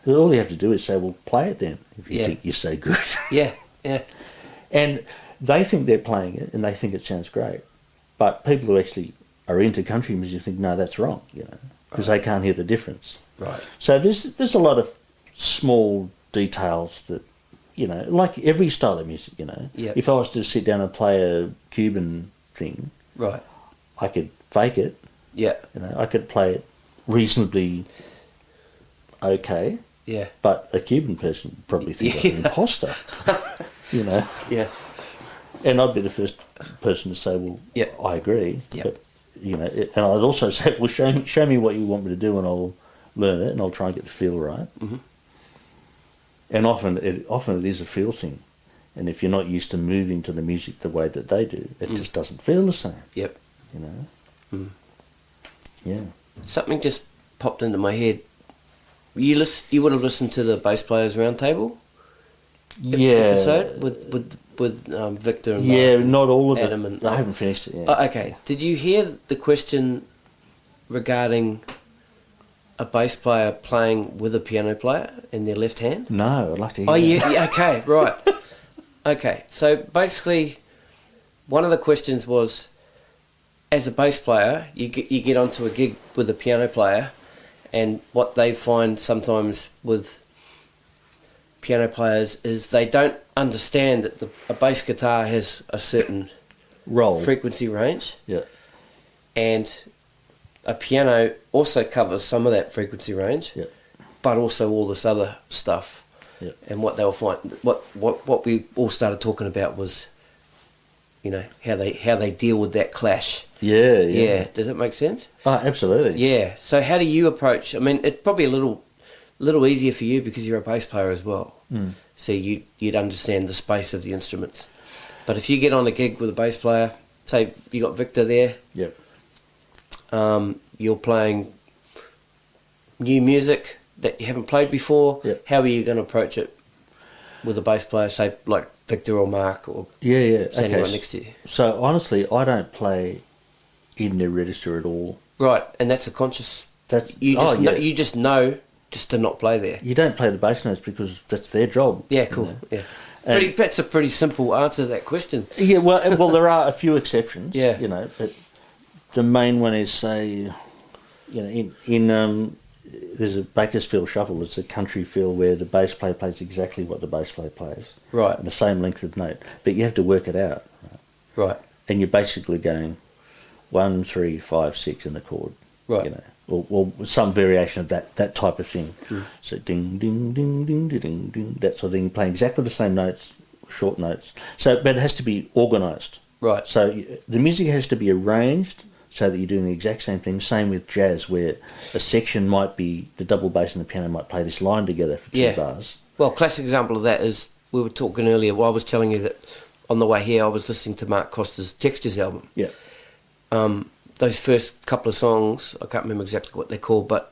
All you have to do is say, well, play it then, if you think you're so good. Yeah, yeah. And they think they're playing it and they think it sounds great. But people who actually are into country music think, no, that's wrong, you know, because they can't hear the difference. Right. So there's a lot of small details that, you know, like every style of music, you know. Yep. If I was to sit down and play a Cuban thing, right, I could fake it. Yeah. You know, I could play it reasonably okay. Yeah. But a Cuban person probably thinks I'm an imposter. You know. Yeah. And I'd be the first person to say, well, I agree. Yep. But, you know, and I'd also say, well, show me what you want me to do and I'll learn it and I'll try and get the feel right. Mm-hmm. And often it is a feel thing. And if you're not used to moving to the music the way that they do, it just doesn't feel the same. Yep. You know? Mm. Yeah. Something just popped into my head. You would have listened to the Bass Players Roundtable episode with Victor and Mark not all of Adam it. and I haven't finished it yet. Okay. Did you hear the question regarding a bass player playing with a piano player in their left hand? No, I'd like to hear yeah, okay, right. Okay, so basically one of the questions was, as a bass player, you get onto a gig with a piano player, and what they find sometimes with piano players is they don't understand that a bass guitar has a certain frequency range. Yeah. And a piano also covers some of that frequency range, but also all this other stuff. Yeah. And what they'll find, what we all started talking about was, you know, how they deal with that clash. Yeah. Yeah. Does that make sense? Oh, absolutely. Yeah. So how do you approach? I mean, it's probably a little easier for you because you're a bass player as well. Mm. So you'd understand the space of the instruments. But if you get on a gig with a bass player, say you got Victor there. Yep. You're playing new music that you haven't played before. Yep. How are you going to approach it with a bass player, say like Victor or Mark, or standing right next to you? So honestly, I don't play in their register at all. Right, and that's a conscious. You just know just to not play there. You don't play the bass notes because that's their job. Yeah, cool. You know? Yeah, that's a pretty simple answer to that question. Yeah, well, there are a few exceptions. Yeah, you know, but the main one is, say, you know, in there's a Bakersfield shuffle. It's a country feel where the bass player plays exactly what the bass player plays. Right. The same length of note, but you have to work it out. Right. and you're basically going 1, 3, 5, 6 in the chord, Right. you know, or some variation of that type of thing. So ding, ding, ding, ding, ding, ding, ding, that sort of thing, playing exactly the same notes, short notes. So, but it has to be organised. Right. So the music has to be arranged so that you're doing the exact same thing. Same with jazz, where a section might be, the double bass and the piano might play this line together for 2 bars. Well, classic example of that is, we were talking earlier, I was telling you that on the way here I was listening to Mark Costa's Textures album. Yeah. Those first couple of songs, I can't remember exactly what they're called, but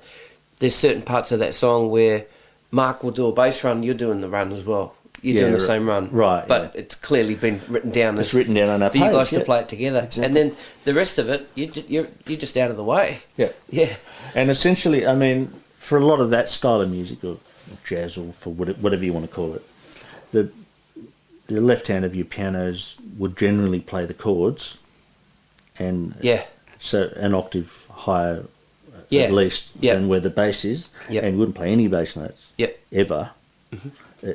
there's certain parts of that song where Mark will do a bass run, you're doing the run as well. You're doing the same run. Right. But it's clearly been written down. It's written down on a for page, you guys to play it together. Exactly. And then the rest of it, you're just out of the way. Yeah. Yeah. And essentially, I mean, for a lot of that style of music, or jazz, or for whatever you want to call it, the left hand of your pianos would generally play the chords, and so an octave higher at least than where the bass is, and you wouldn't play any bass notes ever.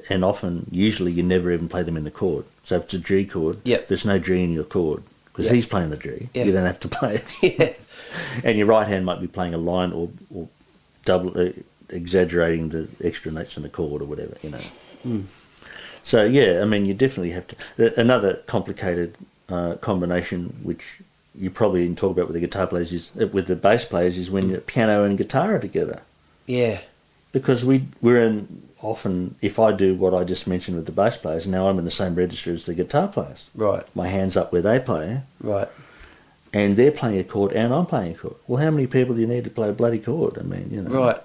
And often, usually, you never even play them in the chord. So if it's a G chord, there's no G in your chord, because he's playing the G. You don't have to play it. And your right hand might be playing a line or double exaggerating the extra notes in the chord or whatever, you know. So, yeah, I mean, you definitely have to... Another complicated combination, which you probably didn't talk about with the guitar players, with the bass players, is when piano and guitar are together. Yeah. Because we're in... Often, if I do what I just mentioned with the bass players, now I'm in the same register as the guitar players. Right. My hand's up where they play. Right. And they're playing a chord and I'm playing a chord. Well, how many people do you need to play a bloody chord? I mean, you know. Right.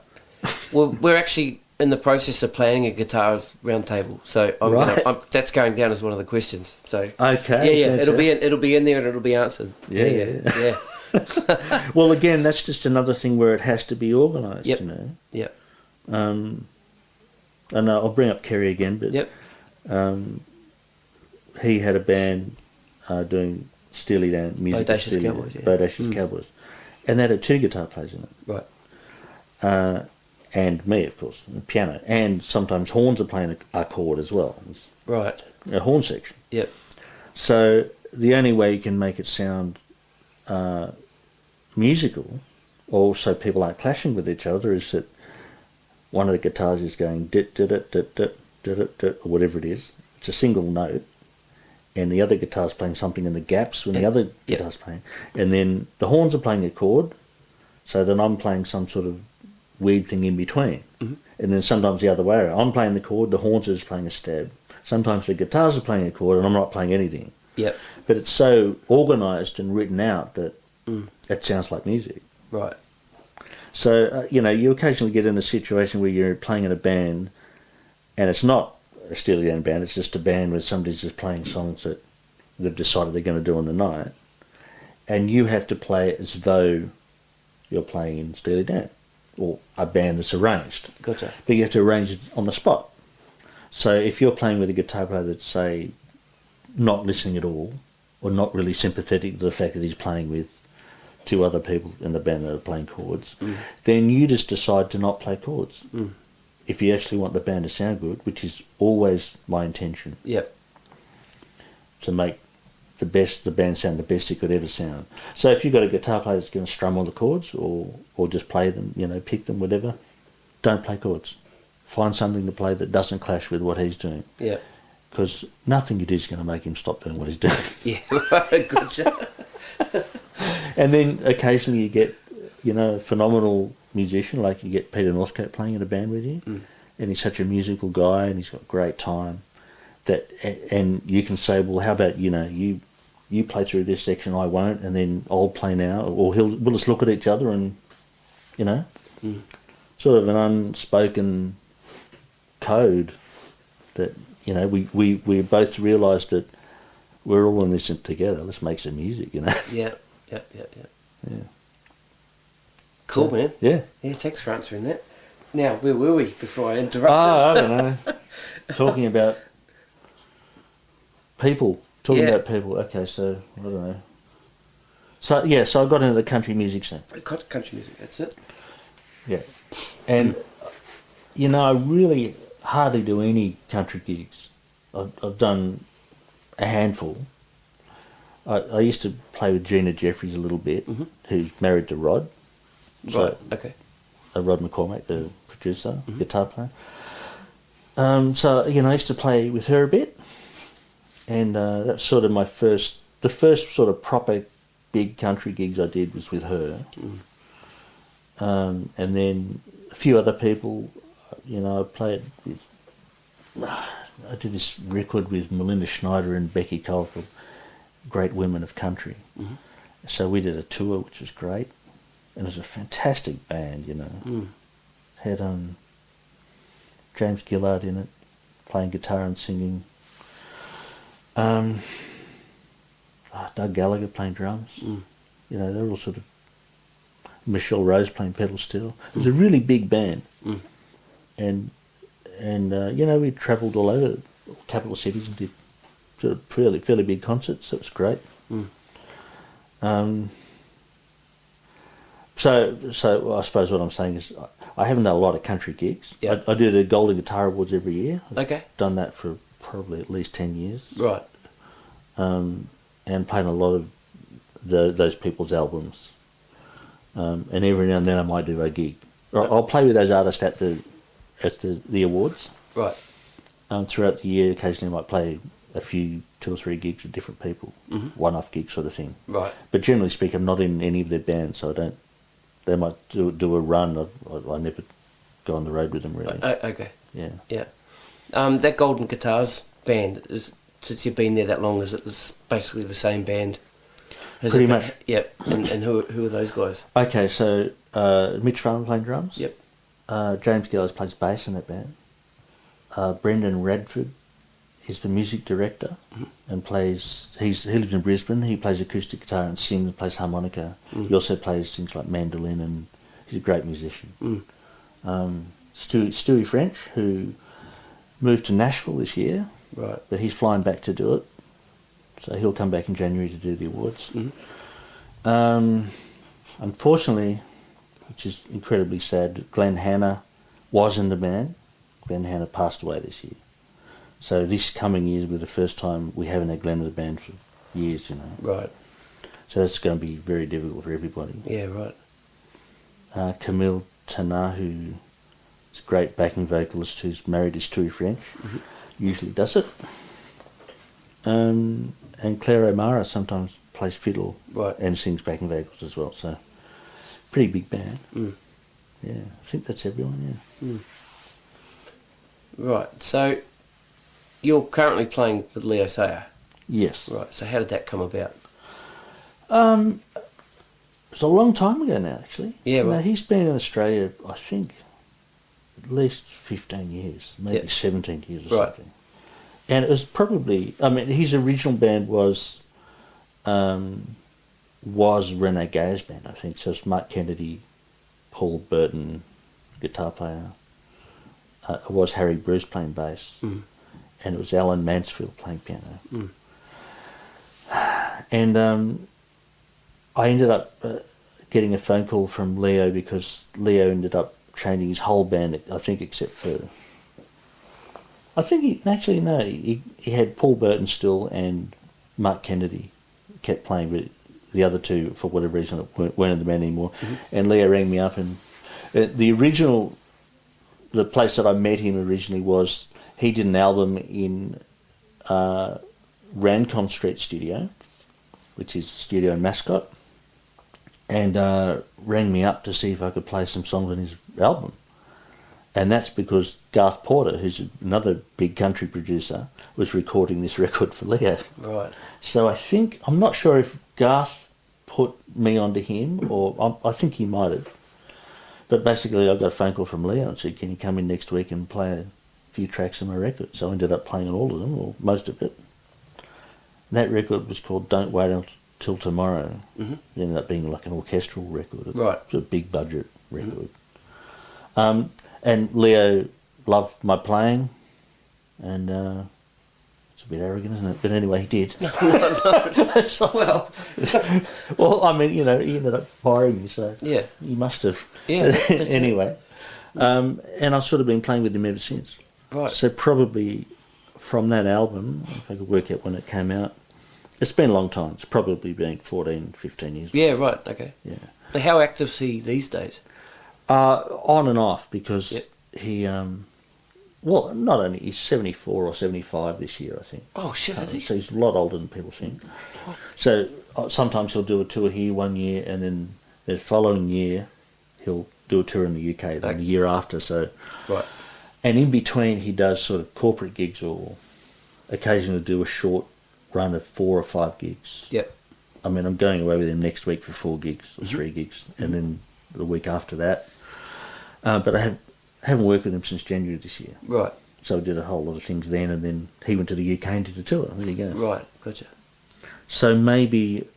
Well, we're actually in the process of planning a guitars round table, so that's going down as one of the questions. So okay. Yeah. It'll be in there and it'll be answered. Yeah. Well, again, that's just another thing where it has to be organised. Yep. You know. Yep. And I'll bring up Carrie again, but he had a band doing Steely Dan music. Bodacious Cowboys. Bodacious Cowboys. And they had 2 guitar players in it. Right. And me, of course, and piano. And sometimes horns are playing a chord as well. Right. A horn section. Yep. So the only way you can make it sound musical, or so people aren't clashing with each other, is that one of the guitars is going dit dit dit dit dit dit dit, or whatever it is. It's a single note, and the other guitar's playing something in the gaps when the other guitar's playing, and then the horns are playing a chord, so then I'm playing some sort of weird thing in between, and then sometimes the other way around. I'm playing the chord, the horns are just playing a stab. Sometimes the guitars are playing a chord, and I'm not playing anything. Yep. But it's so organised and written out that it sounds like music. Right. So, you occasionally get in a situation where you're playing in a band and it's not a Steely Dan band, it's just a band where somebody's just playing songs that they've decided they're going to do on the night, and you have to play it as though you're playing in Steely Dan, or a band that's arranged. Gotcha. But you have to arrange it on the spot. So if you're playing with a guitar player that's, say, not listening at all, or not really sympathetic to the fact that he's playing with 2 other people in the band that are playing chords, then you just decide to not play chords. If you actually want the band to sound good, which is always my intention. Yep. To make the band sound the best it could ever sound. So if you've got a guitar player that's going to strum all the chords, or just play them, pick them, whatever, don't play chords. Find something to play that doesn't clash with what he's doing. Yeah. Because nothing you do is going to make him stop doing what he's doing. Yeah, right, gotcha. And then occasionally you get, a phenomenal musician, like you get Peter Northcote playing in a band with you, and he's such a musical guy and he's got great time, and you can say, well, how about, you play through this section, I won't, and then I'll play now, or we'll just look at each other and, sort of an unspoken code that, we both realise that we're all in this together, let's make some music, Yeah. Cool, man. Yeah. Yeah, thanks for answering that. Now, where were we before I interrupted? I don't know. Talking about people. Okay, so, I don't know. So I got into the country music scene. Country music, that's it. Yeah. And, I really hardly do any country gigs. I've done a handful. I used to play with Gina Jeffries a little bit, who's married to Rod. Right, okay. Rod McCormack, the producer, guitar player. So, I used to play with her a bit, and that's sort of the first sort of proper big country gigs I did was with her. And then a few other people, I played with, I did this record with Melinda Schneider and Becky Cole called Great Women of Country. So we did a tour, which was great, and it was a fantastic band, Had James Gillard in it, playing guitar and singing. Doug Gallagher playing drums. They're all sort of... Michelle Rose playing pedal steel. It was a really big band. And we travelled all over capital cities and did sort of fairly big concerts. So it was great. So I suppose what I'm saying is I haven't done a lot of country gigs. Yep. I do the Golden Guitar Awards every year. Okay. I've done that for probably at least 10 years. Right. And playing a lot of those people's albums. And every now and then I might do a gig. I'll play with those artists at the awards. Right. Throughout the year, occasionally I might play a few 2 or 3 gigs with different people, one-off gigs sort of thing. Right. But generally speaking, I'm not in any of their bands, so I don't. They might do a run. I never go on the road with them really. Okay. Yeah. Yeah. That Golden Guitars band is, since you've been there that long, is it basically the same band? Pretty much. Yep. And who are those guys? Okay, so Mitch Farmer playing drums. Yep. James Gillows plays bass in that band. Brendan Radford is the music director and plays. He lives in Brisbane. He plays acoustic guitar and sings and plays harmonica. He also plays things like mandolin, and he's a great musician. Stewie French, who moved to Nashville this year, right? But he's flying back to do it, so he'll come back in January to do the awards. Unfortunately, which is incredibly sad, Glenn Hanna was in the band. Glenn Hanna passed away this year. So this coming year will be the first time we haven't had Glenn in the band for years, Right. So that's going to be very difficult for everybody. Yeah, right. Camille Tanar, who is a great backing vocalist who's married to Stewie French, usually does it. And Claire O'Mara sometimes plays fiddle and sings backing vocals as well. So pretty big band. Yeah, I think that's everyone, yeah. Right, so you're currently playing with Leo Sayer? Yes. Right, so how did that come about? It's a long time ago now, actually. Yeah, right. He's been in Australia, I think, at least 15 years, maybe 17 years or something. And it was probably, his original band was Rene Gay's band, I think. So it's Mark Kennedy, Paul Burton, guitar player. It was Harry Bruce playing bass, and it was Alan Mansfield playing piano. And I ended up getting a phone call from Leo because Leo ended up changing his whole band, I think, except for... I think he had Paul Burton still and Mark Kennedy kept playing, but the other two, for whatever reason, weren't in the band anymore. And Leo rang me up, and the place that I met him originally was, he did an album in Rancon Street Studio, which is a studio in Mascot, and rang me up to see if I could play some songs on his album. And that's because Garth Porter, who's another big country producer, was recording this record for Leo. Right. So I'm not sure if Garth put me onto him, or I think he might have. But basically I got a phone call from Leo and said, can you come in next week and play a few tracks on my record? So I ended up playing on all of them, or most of it. That record was called Don't Wait Until Tomorrow. It ended up being like an orchestral record. Right. It was a big budget record. And Leo loved my playing, and it's a bit arrogant, isn't it? But anyway, he did. Well, he ended up hiring me, so he must have. Yeah. Anyway, and I've sort of been playing with him ever since. Right. So probably from that album, if I could work out when it came out, It's been a long time. It's probably been 14, 15 years. Yeah, right, okay. Yeah. Now, how active is he these days? On and off, because Yep. he, well, not only, he's 74 or 75 this year, I think. Oh, shit, is he? So he's a lot older than people think. So sometimes he'll do a tour here one year, and then the following year he'll do a tour in the UK, then the year after. So, Right. and in between he does sort of corporate gigs, or occasionally do a short run of 4 or 5 gigs. Yep. I mean, I'm going away with him next week for 4 gigs or 3 gigs, and then the week after that. But I haven't worked with him since January this year. Right. So I did a whole lot of things then, and then he went to the UK and did a tour. There you go. Right, gotcha. So maybe,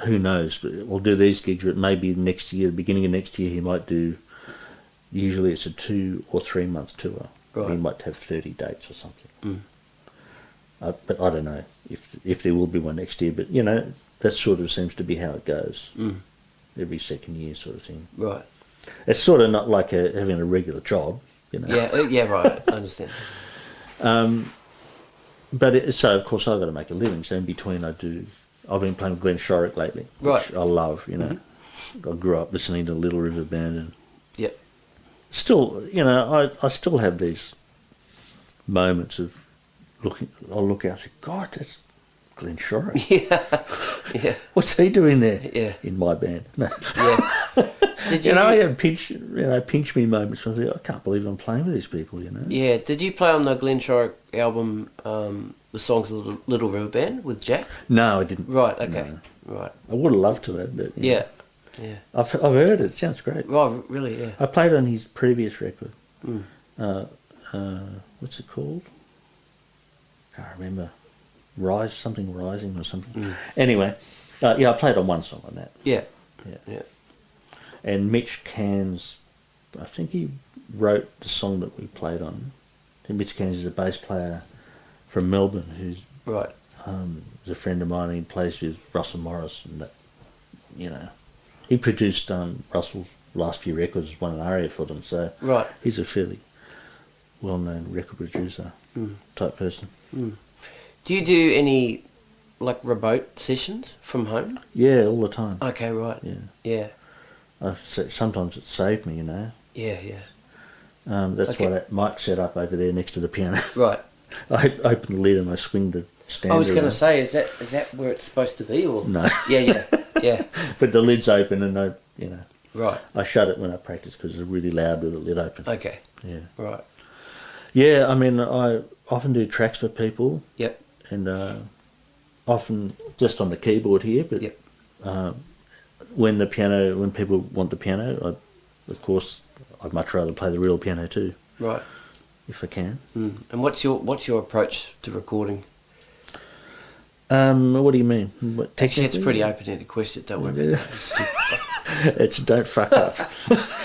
who knows, but we'll do these gigs, but maybe next year, the beginning of next year, he might do, usually it's a 2 or 3 month tour. Right. He might have 30 dates or something. But I don't know if there will be one next year, but, you know, that sort of seems to be how it goes. Every second year sort of thing. Right. It's sort of not like having a regular job, you know. Yeah, right, I understand. But so of course I've got to make a living. So in between I've been playing with Glenn Shorrock lately, which I love. You know, I grew up listening to Little River Band, and still, you know, I still have these moments of I'll look out and say, God, that's Glenn Shorrock. Yeah. What's he doing there? Yeah. In my band. No. Yeah. Did you? You know, I have pinch me moments. I think I can't believe I'm playing with these people. You know. Yeah. Did you play on the Glenn Shorrock album, the songs of Little River Band with Jack? No, I didn't. Right. Okay. No. Right. I would have loved to have, but Yeah. I've heard it. It sounds great. Oh, really? Yeah. I played on his previous record. What's it called? Can't remember. Rising or something. Anyway, I played on one song on that. Yeah. And Mitch Cairns, I think he wrote the song that we played on. I think Mitch Cairns is a bass player from Melbourne who's is a friend of mine, and he plays with Russell Morris, and that, you know, he produced Russell's last few records, won an ARIA for them, so he's a fairly well-known record producer type person. Do you do any like remote sessions from home? Yeah, all the time. Okay, right. Yeah. Sometimes it's saved me, you know. Yeah. That's why that mic set up over there next to the piano. Right. I open the lid and I swing the stand. I was going to say, is that where it's supposed to be, or no? Yeah. But the lid's open, and Right. I shut it when I practice because it's really loud with the lid open. Okay. Yeah. Right. Yeah, I mean, I often do tracks for people. Yep. And often just on the keyboard here, but yep. When people want the piano, of course, I'd much rather play the real piano too. Right. If I can. And what's your approach to recording? What do you mean? Actually, it's a pretty open-ended question. Don't worry about that. It's don't fuck up.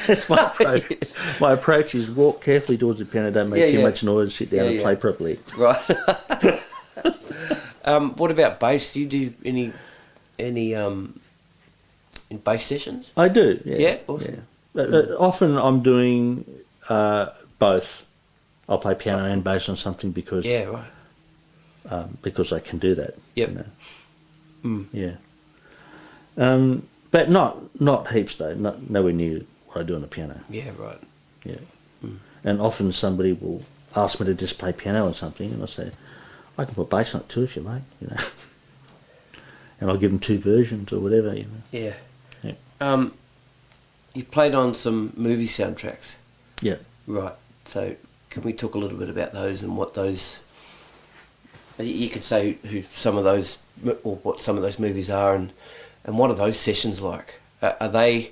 That's my approach. My approach is walk carefully towards the piano, don't make too much noise, sit down and play properly. Right. What about bass? Do you do any in bass sessions? I do. Yeah. Awesome. Yeah. Often I'm doing both. I'll play piano and bass on something because because I can do that. Yep. You know? Yeah. But not heaps though. Nowhere near what I do on the piano. Yeah. Right. Yeah. And often somebody will ask me to just play piano on something, and I say, I can put bass on it too if you like, you know. And I'll give them 2 versions or whatever, you know. Yeah. Yeah. You played on some movie soundtracks. Yeah. Right. So can we talk a little bit about those and what those? You could say who some of those or what some of those movies are, and what are those sessions like? Are they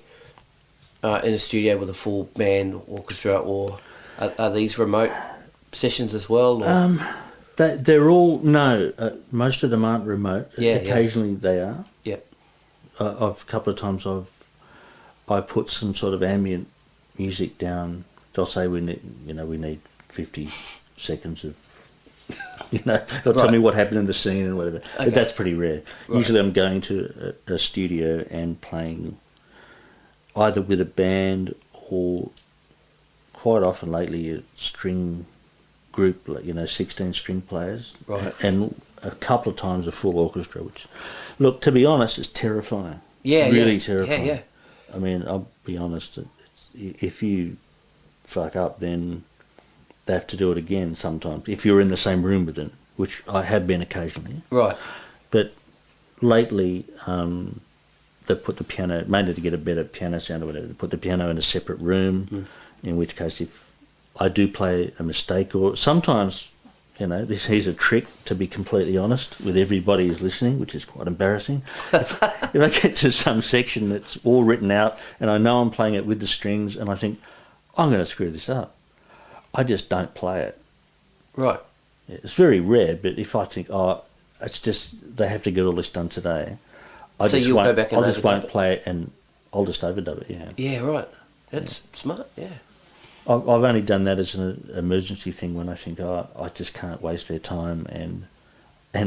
in a studio with a full band orchestra, or are these remote sessions as well? Or? They're all most of them aren't remote. Yeah, occasionally they are. Yep. A couple of times I put some sort of ambient music down. They'll say we need 50 seconds of, they'll tell me what happened in the scene and whatever. Okay. But that's pretty rare. Right. Usually I'm going to a studio and playing either with a band or quite often lately a string group, like, 16 string players, Right. and a couple of times a full orchestra, which, look, to be honest, is terrifying. Yeah, really terrifying. Yeah. I mean, I'll be honest, if you fuck up, then they have to do it again sometimes, if you're in the same room with them, which I have been occasionally. Right. But lately, they put the piano, mainly to get a better piano sound or whatever, they put the piano in a separate room, in which case if I do play a mistake, or sometimes, here's a trick, to be completely honest, with everybody who's listening, which is quite embarrassing. If I get to some section that's all written out and I know I'm playing it with the strings and I think, I'm going to screw this up, I just don't play it. Right. It's very rare, but if I think, it's just, they have to get all this done today, I just won't play it, and I'll just overdub it, yeah. Yeah, right. That's smart, yeah. I've only done that as an emergency thing when I think, I just can't waste their time, and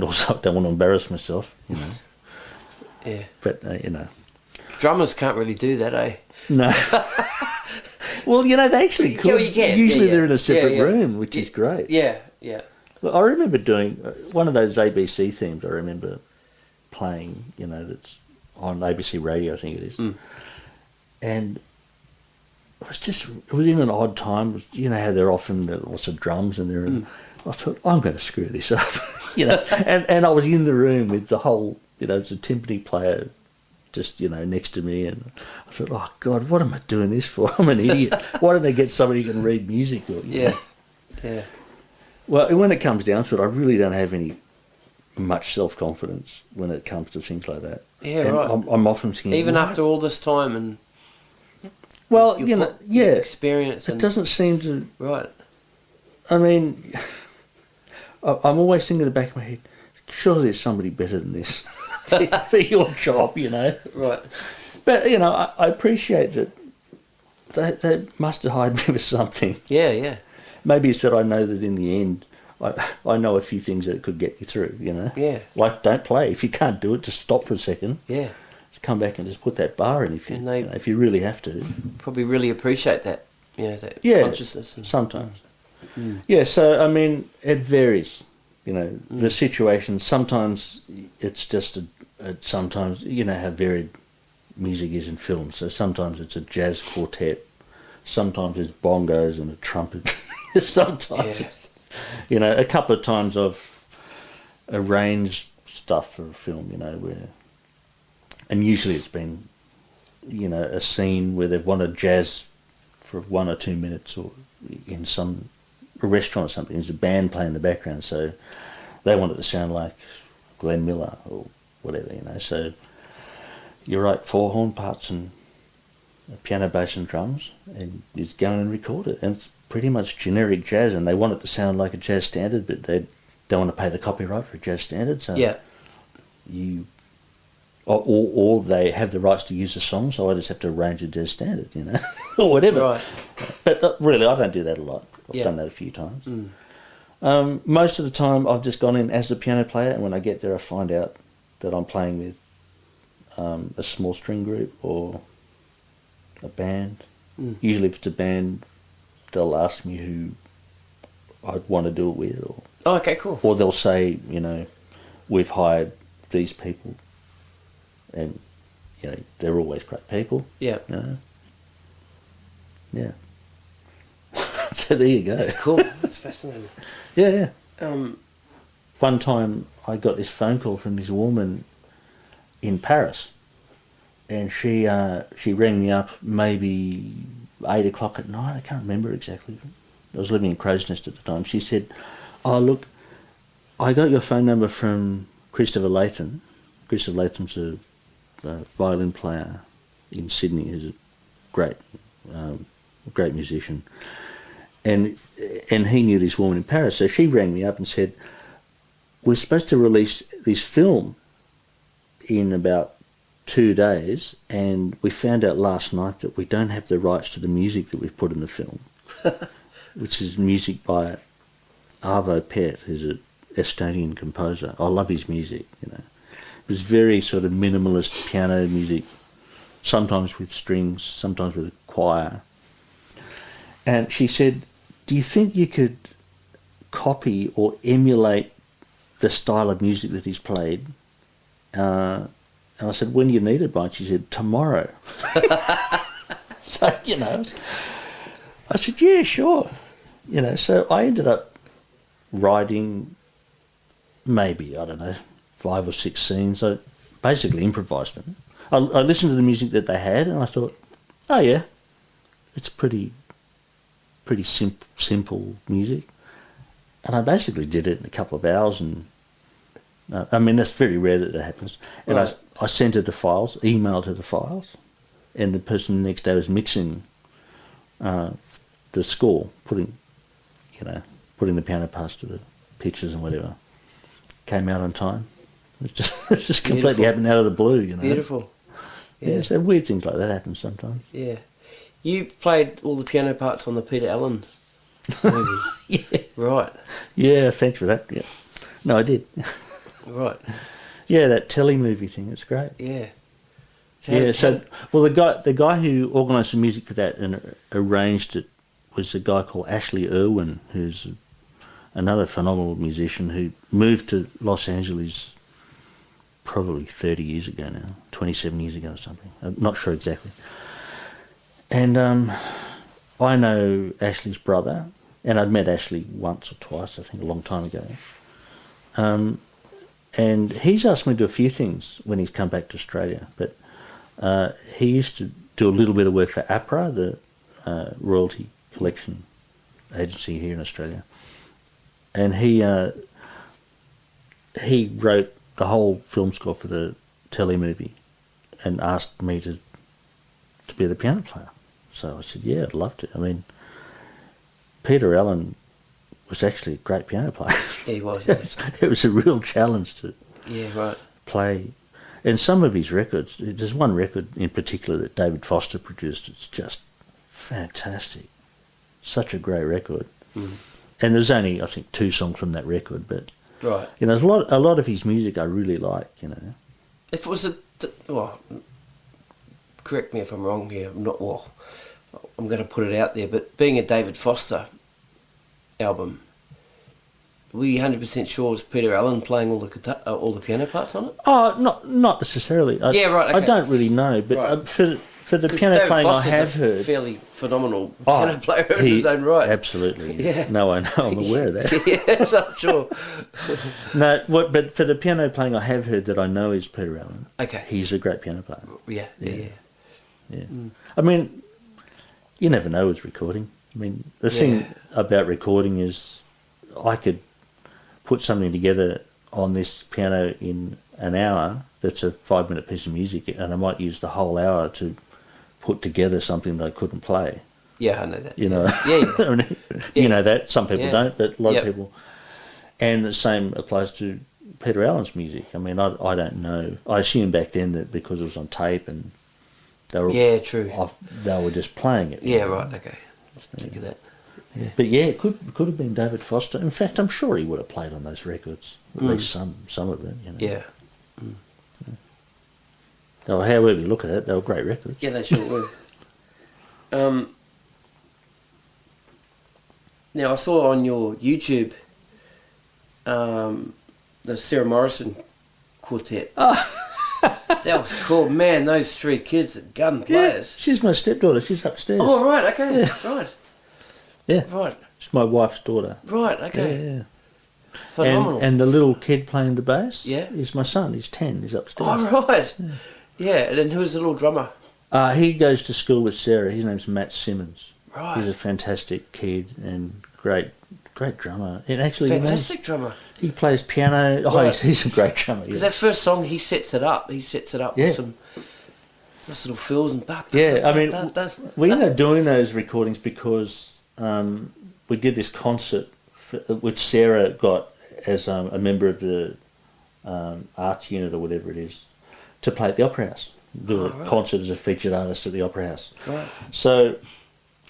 also I don't want to embarrass myself, Yeah. But, Drummers can't really do that, eh? No. Well, they actually could. Yeah, you can. Usually they're in a separate room, which is great. Yeah. Well, I remember doing one of those ABC themes. I remember playing, that's on ABC Radio, I think it is. And it was in an odd time. How they're often lots of drums in there. And I thought, I'm going to screw this up, and I was in the room with the whole, there's a timpani player just, next to me, and I thought, oh God, what am I doing this for? I'm an idiot. Why don't they get somebody who can read music? Or, Yeah. Well, when it comes down to it, I really don't have much self-confidence when it comes to things like that. Yeah, and right. I'm often thinking, even after all this time and experience, it doesn't seem to. Right. I mean, I'm always thinking in the back of my head, surely there's somebody better than this for your job, Right. But I appreciate that they must have hired me for something. Yeah. Maybe it's that I know that in the end, I know a few things that could get you through, Yeah. Like, don't play. If you can't do it, just stop for a second. Yeah. Just come back and just put that bar in if you really have to. Probably really appreciate that, that consciousness. Sometimes. Yeah, so, I mean, it varies, the situation. Sometimes it's just sometimes, how varied music is in film. So sometimes it's a jazz quartet. Sometimes it's bongos and a trumpet. Sometimes, a couple of times I've arranged stuff for a film, and usually it's been, a scene where they've wanted jazz for 1 or 2 minutes, or in a restaurant or something, there's a band playing in the background, so they want it to sound like Glenn Miller or whatever, so you write 4 horn parts and a piano, bass and drums, and you just go and record it, and it's pretty much generic jazz, and they want it to sound like a jazz standard, but they don't want to pay the copyright for a jazz standard, so or they have the rights to use the song, so I just have to arrange a jazz standard, or whatever. Right. But really, I don't do that a lot. I've done that a few times. Most of the time, I've just gone in as a piano player, and when I get there, I find out that I'm playing with a small string group or a band. Usually if it's a band, they'll ask me who I'd want to do it with, okay, cool. Or they'll say, we've hired these people, and they're always great people. Yeah. Yeah. So there you go. That's cool. That's fascinating. Yeah. One time I got this phone call from this woman in Paris, and she rang me up maybe 8 o'clock at night. I can't remember exactly. I was living in Crow's Nest at the time. She said, "Oh, look, I got your phone number from Christopher Latham. Christopher Latham's a violin player in Sydney who's a great musician. And he knew this woman in Paris. So she rang me up and said, we're supposed to release this film in about 2 days, and we found out last night that we don't have the rights to the music that we've put in the film, which is music by Arvo Pärt, who's an Estonian composer. I love his music, It was very sort of minimalist piano music, sometimes with strings, sometimes with a choir. And she said, do you think you could copy or emulate the style of music that he's played. And I said, when do you need it by? She said, tomorrow. So, you know, I said, yeah, sure. You know, so I ended up writing maybe, I don't know, 5 or 6 scenes. I basically improvised them. I listened to the music that they had and I thought, oh yeah, it's pretty simple music. And I basically did it in a couple of hours, and I mean, that's very rare that happens. And right. I sent her the files, emailed her the files, and the person the next day was mixing the score, putting the piano parts to the pictures and whatever. Came out on time. It just completely happened out of the blue, you know. Beautiful. Yeah, so weird things like that happen sometimes. Yeah. You played all the piano parts on the Peter Allen movie. Yeah. Right. Yeah, thanks for that. Yeah. No, I did. Right. Yeah, that telly movie thing, it's great. Yeah. Well, the guy who organised the music for that and arranged it was a guy called Ashley Irwin, who's another phenomenal musician who moved to Los Angeles probably 30 years ago now, 27 years ago or something. I'm not sure exactly. And I know Ashley's brother, and I'd met Ashley once or twice, I think, a long time ago. And he's asked me to do a few things when he's come back to Australia, but he used to do a little bit of work for APRA, the royalty collection agency here in Australia. And he wrote the whole film score for the telly movie and asked me to be the piano player. So I said, yeah, I'd love to. I mean, Peter Allen was actually a great piano player. Yeah, he was. It was a real challenge to play. And some of his records, there's one record in particular that David Foster produced. It's just fantastic. Such a great record. Mm. And there's only, I think, 2 songs from that record, but right. You know, there's a lot of his music I really like. You know, if it was correct me if I'm wrong here. I'm going to put it out there, but being a David Foster album, were you 100% sure it was Peter Allen playing all the piano parts on it? Oh, not necessarily. Yeah, right. Okay. I don't really know, but right. For the piano David playing Foster's I have heard, fairly phenomenal piano player in his own right. Absolutely. Yeah. No, I know. I'm aware of that. Yes, I'm sure. No, but for the piano playing I have heard that I know is Peter Allen. Okay. He's a great piano player. Yeah. Mm. I mean, you never know with recording. I mean, the thing about recording is I could put something together on this piano in an hour that's a 5-minute piece of music, and I might use the whole hour to put together something that I couldn't play. Yeah, I know that. You know, I mean, you know that. Some people don't, but a lot of people. And the same applies to Peter Allen's music. I mean, I don't know. I assume back then that because it was on tape and they were true. They were just playing it. Yeah, right. Okay, think of that. Yeah. But yeah, it could have been David Foster. In fact, I'm sure he would have played on those records. At least some of them. You know. Yeah. Well, however you look at it, they were great records. Yeah, they sure were. Now, I saw on your YouTube the Sarah Morrison quartet. Oh. That was cool. Man, those 3 kids are gun players. Yeah, she's my stepdaughter. She's upstairs. Oh, right, okay. Yeah. Right. Yeah. Right. She's my wife's daughter. Right, okay. Yeah. Phenomenal. And the little kid playing the bass is my son. He's 10. He's upstairs. Oh, right. Yeah, and then who's the little drummer? He goes to school with Sarah. His name's Matt Simmons. Right. He's a fantastic kid and great drummer. And actually, fantastic drummer. He plays piano. Oh, right. he's a great drummer. Because that first song, he sets it up. With some those little fills and we ended up doing those recordings because we did this concert which Sarah got as a member of the arts unit or whatever it is to play at the Opera House. Do a concert as a featured artist at the Opera House. Right. So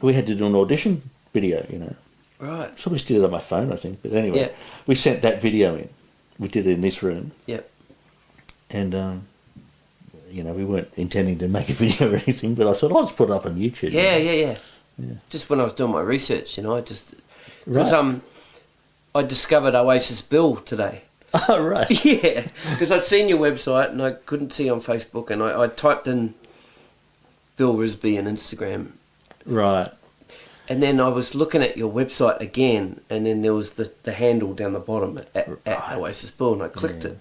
we had to do an audition video, you know. Right. So we still did it on my phone, I think. But anyway, we sent that video in. We did it in this room. Yep. And, you know, we weren't intending to make a video or anything, but I thought, I'll just put it up on YouTube. Yeah. Just when I was doing my research, you know, I just... Because I discovered others.Bill today. Oh, right. Yeah, because I'd seen your website and I couldn't see on Facebook, and I typed in Bill Risby on Instagram. Right. And then I was looking at your website again, and then there was the handle down the bottom at others.Bill, and I clicked it,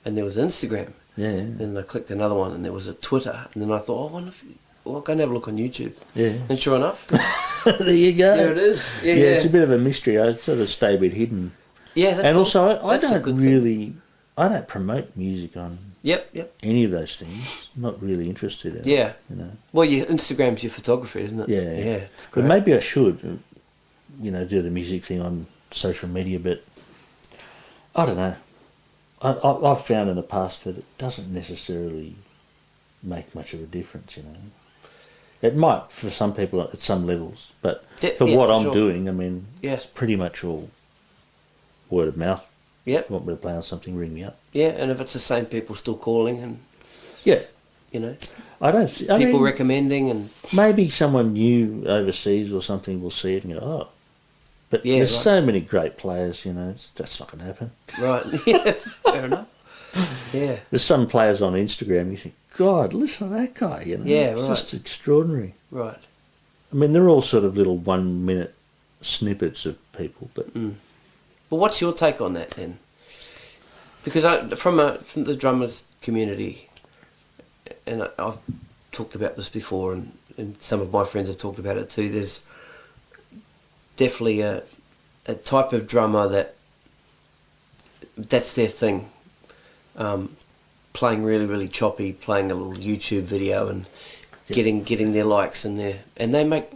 and there was Instagram. Yeah. And then I clicked another one, and there was a Twitter, and then I thought, I wonder if I'll go and have a look on YouTube. Yeah. And sure enough, there you go. there it is. Yeah, it's a bit of a mystery. I sort of stay a bit hidden. Yeah, that's and cool. also, I That's a don't good really, I don't promote music on Yep. any of those things. I'm not really interested in it. Yeah. You know. Well, your Instagram's your photography, isn't it? Yeah. Yeah, it's But great. maybe I should, do the music thing on social media, but I don't know. I've found in the past that it doesn't necessarily make much of a difference, It might for some people at some levels, but for what I'm doing, I mean, it's pretty much all word of mouth. Yep. If you want me to play on something, ring me up. Yeah, and if it's the same people still calling and, Yeah. I don't see... I mean, recommending and... maybe someone new overseas or something will see it and go, oh. But there's so many great players, that's not going to happen. Right, yeah, fair enough. Yeah. There's some players on Instagram, you think, God, listen to that guy, Yeah, it's right. just extraordinary. Right. I mean, they're all sort of little 1 minute snippets of people, but... Well, what's your take on that then? Because from the drummers community, and I've talked about this before, and some of my friends have talked about it too, there's definitely a type of drummer that's their thing. Playing really, really choppy, playing a little YouTube video and getting their likes and they make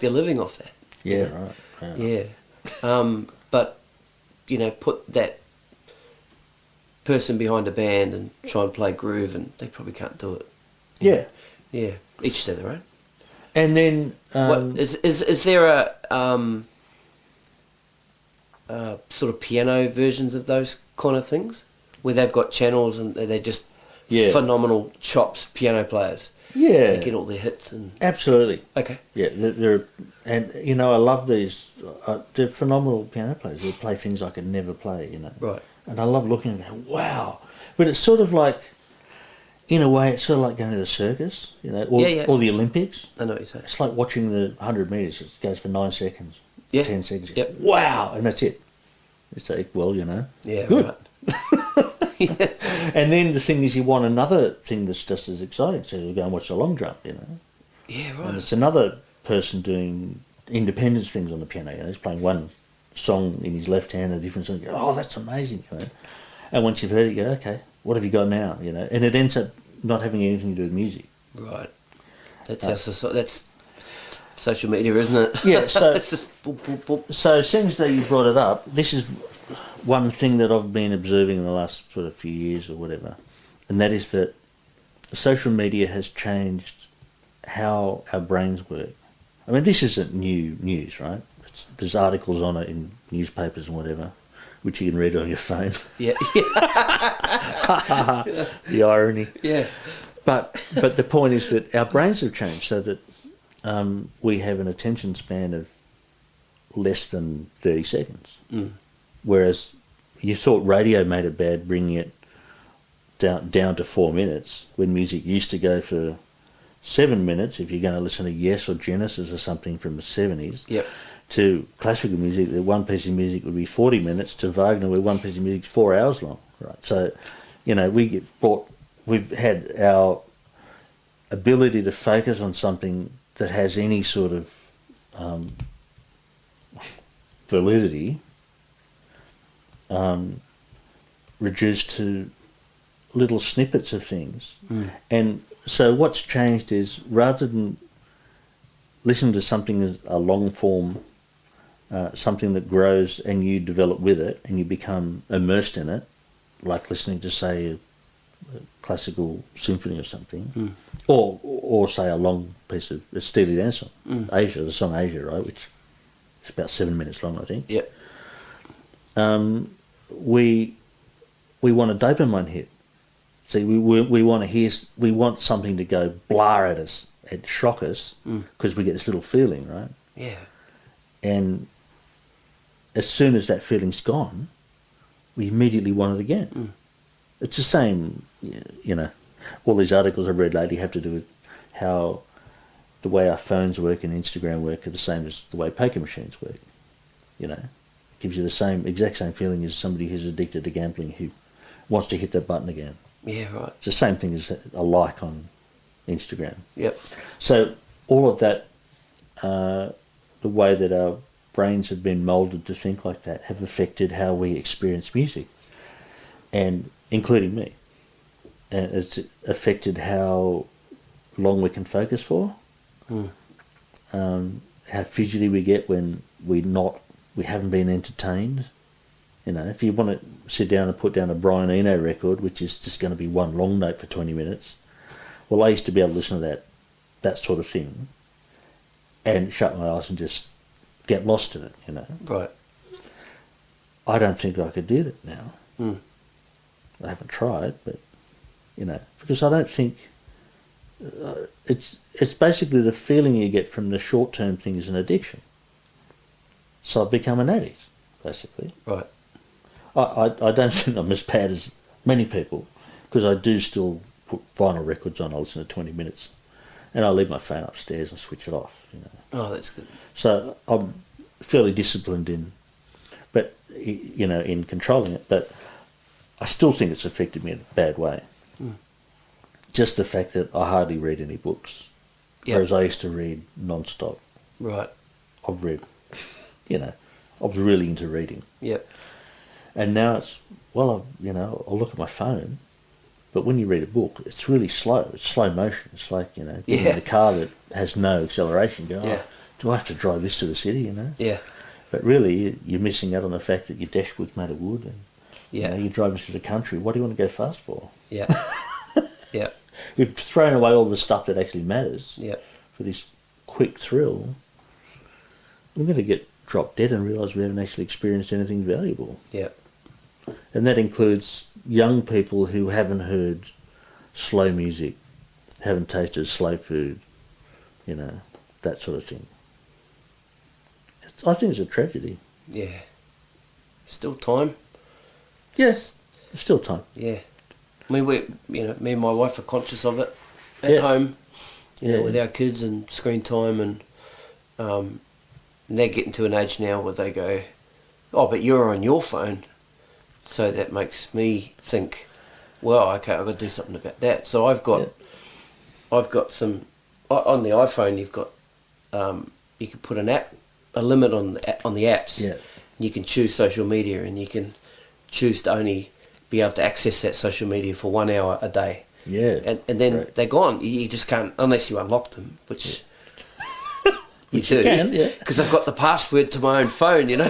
their living off that. Yeah, right. Yeah. But, put that person behind a band and try and play groove, and they probably can't do it. Yeah. Yeah. Each to their own. And then... Is there a sort of piano versions of those kind of things? Where they've got channels and they're just phenomenal chops piano players. Yeah. They get all their hits and... Absolutely. Okay. Yeah, and I love these, they're phenomenal piano players. They play things I could never play, Right. And I love looking and going, wow. But it's sort of like, in a way, it's sort of like going to the circus, or the Olympics. I know what you're saying. It's like watching the 100 metres. It goes for 9 seconds, 10 seconds. Yep. Wow, and that's it. It's like, well, Yeah, good. Right. And then the thing is, you want another thing that's just as exciting. So you go and watch the long jump, Yeah, right. And it's another person doing independence things on the piano. He's playing one song in his left hand, a different song. You go, oh, that's amazing. And once you've heard it, you go, okay, what have you got now? And it ends up not having anything to do with music. Right. That's social media, isn't it? Yeah. So it's just boop, boop, boop. So since that you brought it up, this is one thing that I've been observing in the last sort of few years or whatever, and that is that social media has changed how our brains work. I mean, this isn't new news, right? There's articles on it in newspapers and whatever, which you can read on your phone. Yeah. The irony. Yeah. But the point is that our brains have changed so that we have an attention span of less than 30 seconds. Whereas you thought radio made it bad bringing it down to 4 minutes, when music used to go for 7 minutes if you're going to listen to Yes or Genesis or something from the 70s. Yep. To classical music, the one piece of music would be 40 minutes, to Wagner where one piece of music is 4 hours long. Right. So, we've had our ability to focus on something that has any sort of validity reduced to little snippets of things. And so what's changed is, rather than listen to something as a long form, something that grows and you develop with it and you become immersed in it, like listening to, say, a classical symphony or something, or say a long piece of a Steely Dan song, Asia, the song Asia, right, which is about 7 minutes long, I think. Yep. We want a dopamine hit. See, we want to hear, we want something to go blah at us, and shock us, because we get this little feeling, right? Yeah. And as soon as that feeling's gone, we immediately want it again. Mm. It's the same, you know, all these articles I've read lately have to do with how the way our phones work and Instagram work are the same as the way poker machines work. You know, it gives you the exact same feeling as somebody who's addicted to gambling who wants to hit that button again. Yeah, right. It's the same thing as a like on Instagram. Yep. So all of that, the way that our brains have been moulded to think like that, have affected how we experience music, and including me. And it's affected how long we can focus for, how fidgety we get when we haven't been entertained. You know, if you want to sit down and put down a Brian Eno record, which is just going to be one long note for 20 minutes, well, I used to be able to listen to that sort of thing and shut my eyes and just get lost in it, you know. Right. I don't think I could do that now. Mm. I haven't tried, but, you know, because I don't think... it's basically the feeling you get from the short-term thing is an addiction. So I've become an addict, basically. Right. I don't think I'm as bad as many people, because I do still put vinyl records on. I listen to 20 minutes, and I leave my phone upstairs and switch it off. You know. Oh, that's good. So I'm fairly disciplined in controlling it, but I still think it's affected me in a bad way. Mm. Just the fact that I hardly read any books, whereas I used to read non-stop. Right. I've read, you know, I was really into reading. Yep. And now it's, I'll look at my phone, but when you read a book, it's really slow. It's slow motion. It's like, you know, getting in a car that has no acceleration going, do I have to drive this to the city, you know? Yeah. But really, you're missing out on the fact that your dashboard's made of wood and you know, you're driving to the country. What do you want to go fast for? Yeah. Yeah. We've thrown away all the stuff that actually matters for this quick thrill. We're going to get dropped dead and realise we haven't actually experienced anything valuable. Yeah. And that includes young people who haven't heard slow music, haven't tasted slow food, you know, that sort of thing. I think it's a tragedy. Yeah. Still time. Yes, there's still time. Yeah. I mean, me and my wife are conscious of it at home, you know, with our kids and screen time, and they're getting to an age now where they go, oh, but you're on your phone. So that makes me think, well, okay, I've got to do something about that. So I've got some, on the iPhone you've got, you can put a limit on the apps. Yeah. You can choose social media, and you can choose to only be able to access that social media for 1 hour a day. Yeah. And then they're gone. You just can't, unless you unlock them, which you do. Because I've got the password to my own phone, you know.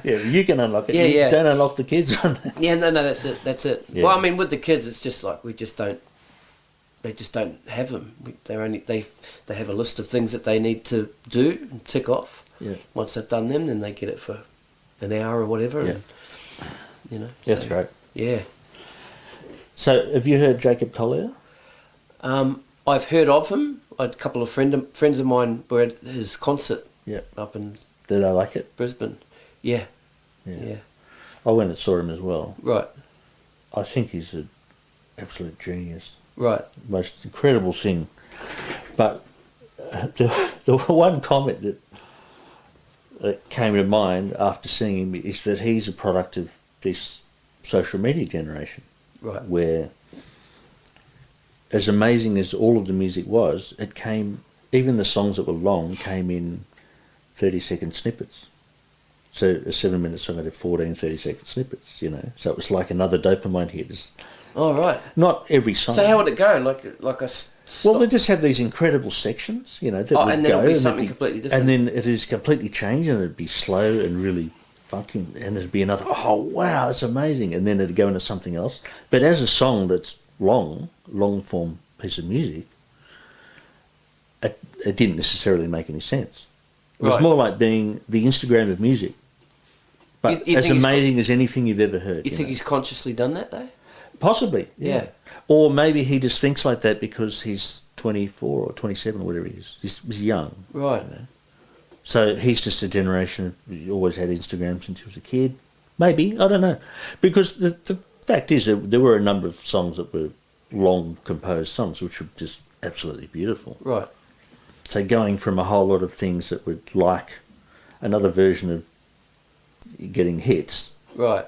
Yeah, you can unlock it. Yeah, Don't unlock the kids on that. Yeah, no, that's it. Yeah. Well, I mean, with the kids, it's just like they just don't have them. They have a list of things that they need to do and tick off. Yeah. Once they've done them, then they get it for an hour or whatever. Yeah. And, you know. That's great. Yeah. So, have you heard Jacob Collier? I've heard of him. A couple of friends of mine were at his concert. Up in. Did they like it? Brisbane. Yeah. I went and saw him as well. Right. I think he's an absolute genius. Right. Most incredible thing. But the one comment that came to mind after seeing him is that he's a product of this social media generation. Right. Where, as amazing as all of the music was, it came, even the songs that were long came in 30-second snippets. So a 7-minute song had 14 30-second snippets, you know. So it was like another dopamine hit. Oh, right. Not every song. So how would it go? Like a... Well, they just have these incredible sections, you know. That and then it'll be something completely different. And then it is completely changed, and it'd be slow and really funky, and there'd be another, oh, wow, that's amazing. And then it'd go into something else. But as a song that's long-form piece of music, it didn't necessarily make any sense. It was more like being the Instagram of music. But you as amazing as anything you've ever heard. You think he's consciously done that, though? Possibly, yeah. Or maybe he just thinks like that because he's 24 or 27 or whatever he is. He's young. Right. You know? So he's just a generation who always had Instagram since he was a kid. Maybe, I don't know. Because the fact is that there were a number of songs that were long composed songs which were just absolutely beautiful. Right. So going from a whole lot of things that were like another version of getting hits, right,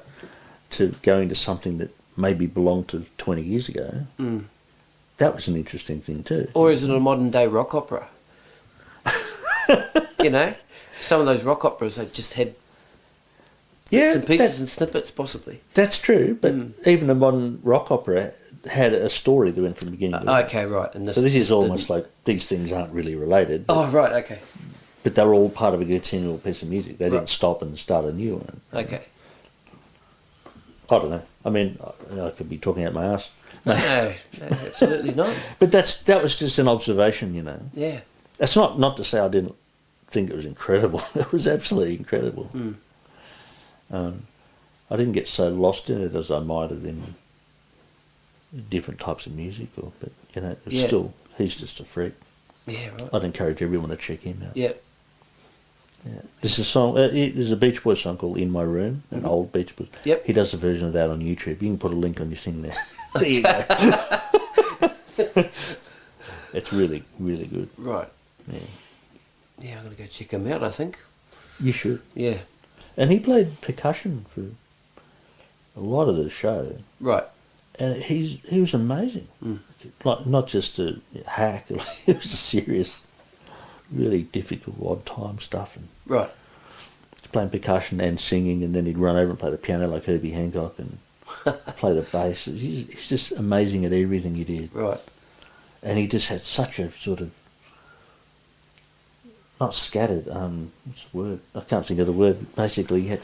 to going to something that maybe belonged to 20 years ago, that was an interesting thing too. Or is it a modern day rock opera? You know, some of those rock operas, they just had bits and pieces and snippets, possibly. That's true, but even a modern rock opera had a story that went from the beginning to the end. Okay, right. And so this is almost like these things aren't really related. Oh, right, okay. But they were all part of a continual piece of music. They didn't stop and start a new one. Okay. I don't know. I mean, I could be talking out my ass. No, absolutely not. But that was just an observation, you know. Yeah. That's not to say I didn't think it was incredible. It was absolutely incredible. I didn't get so lost in it as I might have in different types of music, but you know, it's still, he's just a freak. Yeah, right. I'd encourage everyone to check him out. Yeah. Yeah. There's a song. There's a Beach Boys song called "In My Room," an old Beach Boys. Yep. He does a version of that on YouTube. You can put a link on your thing there. There you go. It's really, really good. Right. Yeah. Yeah, I'm going to go check him out, I think. You should. Yeah. And he played percussion for a lot of the show. Right. And he was amazing. Like, not just a hack. It was a serious, really difficult, odd time stuff. And right. Playing percussion and singing, and then he'd run over and play the piano like Herbie Hancock and play the bass. He's just amazing at everything he did. Right. And he just had such a sort of, not scattered, what's the word? I can't think of the word. Basically, he had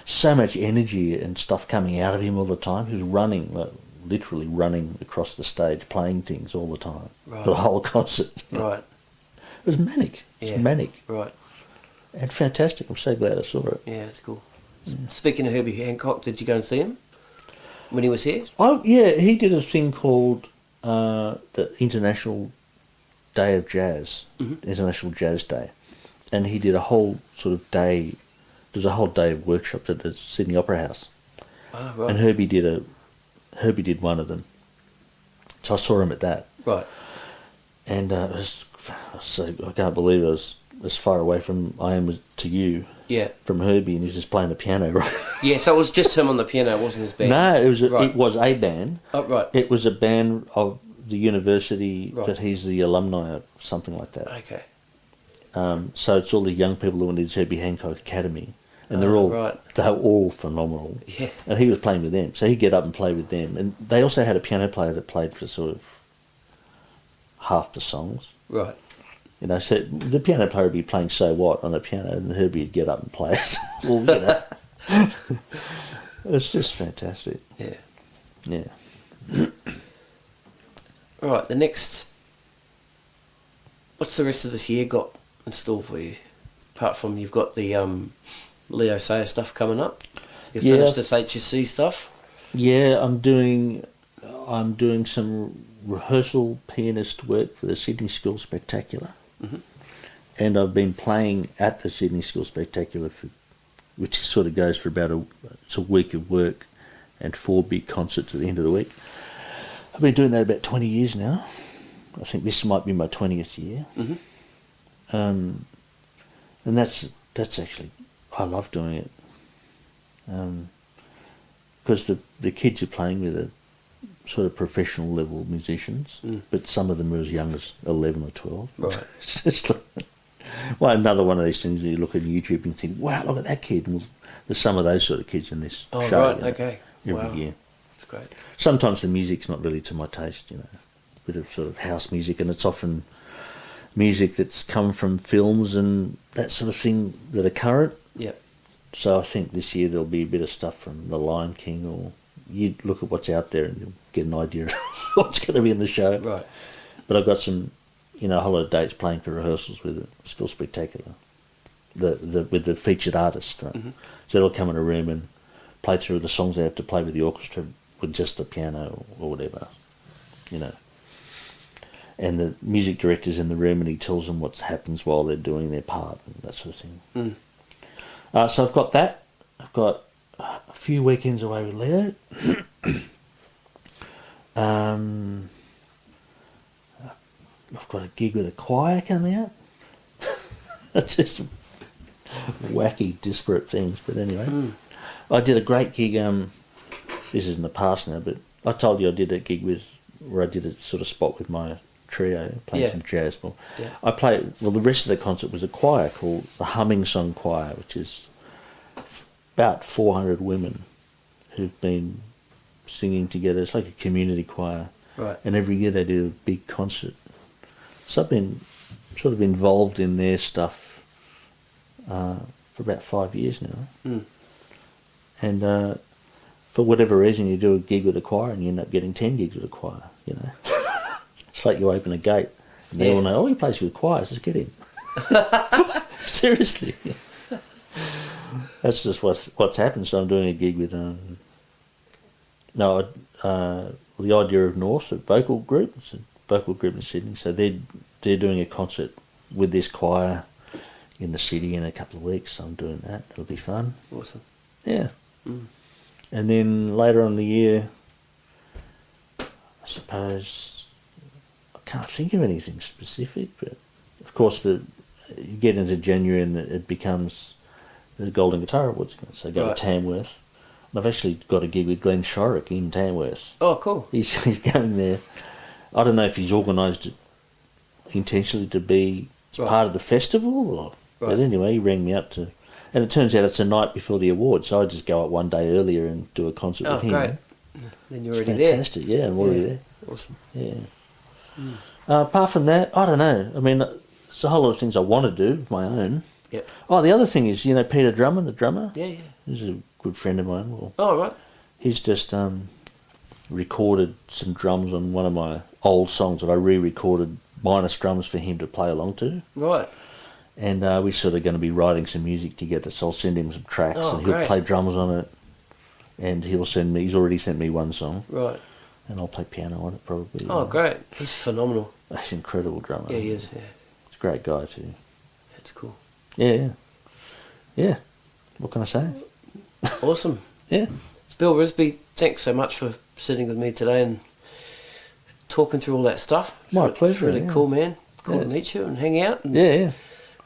so much energy and stuff coming out of him all the time. He was running, like, literally running across the stage, playing things all the time for the whole concert. Right. It was manic. It was manic. Right. And fantastic. I'm so glad I saw it. Yeah, it's cool. Speaking of Herbie Hancock, did you go and see him when he was here? Oh, yeah, he did a thing called the International Day of Jazz, International Jazz Day. And he did a whole sort of day, there was a whole day of workshops at the Sydney Opera House. Oh, right. And Herbie did one of them. So I saw him at that. Right. And I can't believe I was as far away from I am to you. Yeah. From Herbie, and he was just playing the piano, right? Yeah, so it was just him on the piano, it wasn't his band? No, it was a band. Oh, right. It was a band of the university that he's the alumni of, something like that. Okay. So it's all the young people who went into Herbie Hancock Academy, and they're all phenomenal. Yeah. And he was playing with them, so he'd get up and play with them. And they also had a piano player that played for sort of half the songs. Right. You know, so the piano player would be playing "So What" on the piano, and Herbie would get up and play it. Well, you know, it's just fantastic. Yeah. Yeah. All right. What's the rest of this year got in store for you? Apart from you've got the Leo Sayer stuff coming up. You finished this HSC stuff. Yeah, I'm doing some rehearsal pianist work for the Sydney School Spectacular. And I've been playing at the Sydney School Spectacular, which sort of goes for about a week of work and 4 big concerts at the end of the week. I've been doing that about 20 years now. I think this might be my 20th year. And that's actually, I love doing it. Because the kids you're playing with are sort of professional level musicians, but some of them are as young as 11 or 12. Right. It's just like, well, another one of these things where you look at YouTube and think, wow, look at that kid. And there's some of those sort of kids in this show. Right, you know, okay. every year. That's great. Sometimes the music's not really to my taste, you know, a bit of sort of house music, and it's often music that's come from films and that sort of thing that are current. Yeah. So I think this year there'll be a bit of stuff from The Lion King, or you look at what's out there and you'll get an idea of what's going to be in the show. Right. But I've got some, you know, a whole lot of dates playing for rehearsals with the School Spectacular, with the featured artist. Right? So they'll come in a room and play through the songs they have to play with the orchestra with just the piano or whatever, you know. and the music director's in the room and he tells them what happens while they're doing their part and that sort of thing. So I've got that. I've got a few weekends away with Leo. I've got a gig with a choir coming out. Just wacky, disparate things. But anyway, I did a great gig. This is in the past now, but I told you I did a gig where I did a sort of spot with my trio, playing some jazz. I played. Well, the rest of the concert was a choir called the Humming Song Choir, which is about 400 women who've been singing together. It's like a community choir. Right. And every year they do a big concert. So I've been sort of involved in their stuff for about 5 years now. And for whatever reason, you do a gig with a choir and you end up getting 10 gigs with a choir, you know. It's like you open a gate and they all know, oh, he plays with choirs, let's get him. Seriously. That's just what's happened. So I'm doing a gig with the Idea of North, a vocal group. It's a vocal group in Sydney. So they're doing a concert with this choir in the city in a couple of weeks. So I'm doing that. It'll be fun. Awesome. Yeah. And then later on in the year, I suppose, I can't think of anything specific, but of course you get into January and it becomes the Golden Guitar Awards. So I go to Tamworth. And I've actually got a gig with Glenn Shorrock in Tamworth. Oh, cool. He's going there. I don't know if he's organised it intentionally to be part of the festival, or, but anyway, he rang me up to... And it turns out it's the night before the awards, so I just go up one day earlier and do a concert with him. Oh, great. Then you're already fantastic. Yeah, I'm already there. Awesome. Yeah. Apart from that, I don't know. I mean, there's a whole lot of things I want to do of my own. Yep. Oh, the other thing is, you know, Peter Drummond, the drummer? Yeah. He's a good friend of mine. Well, right. He's just recorded some drums on one of my old songs that I re-recorded minus drums for him to play along to. Right. And we're sort of going to be writing some music together, so I'll send him some tracks and he'll play drums on it. And he's already sent me one song. Right. And I'll play piano on it probably. Oh, great. He's phenomenal. He's an incredible drummer. Yeah, he is, yeah. He's a great guy too. That's cool. Yeah. What can I say? Awesome. Yeah. Bill Risby, thanks so much for sitting with me today and talking through all that stuff. My pleasure. It's really cool, man. Cool to meet you and hang out. And yeah.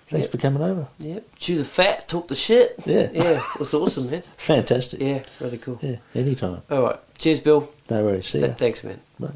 Thanks for coming over. Yeah. Chew the fat, talk the shit. Yeah. Yeah. It was awesome, man. Fantastic. Yeah, really cool. Yeah, anytime. All right. Cheers, Bill. No worries. See ya. Thanks, man. Bye.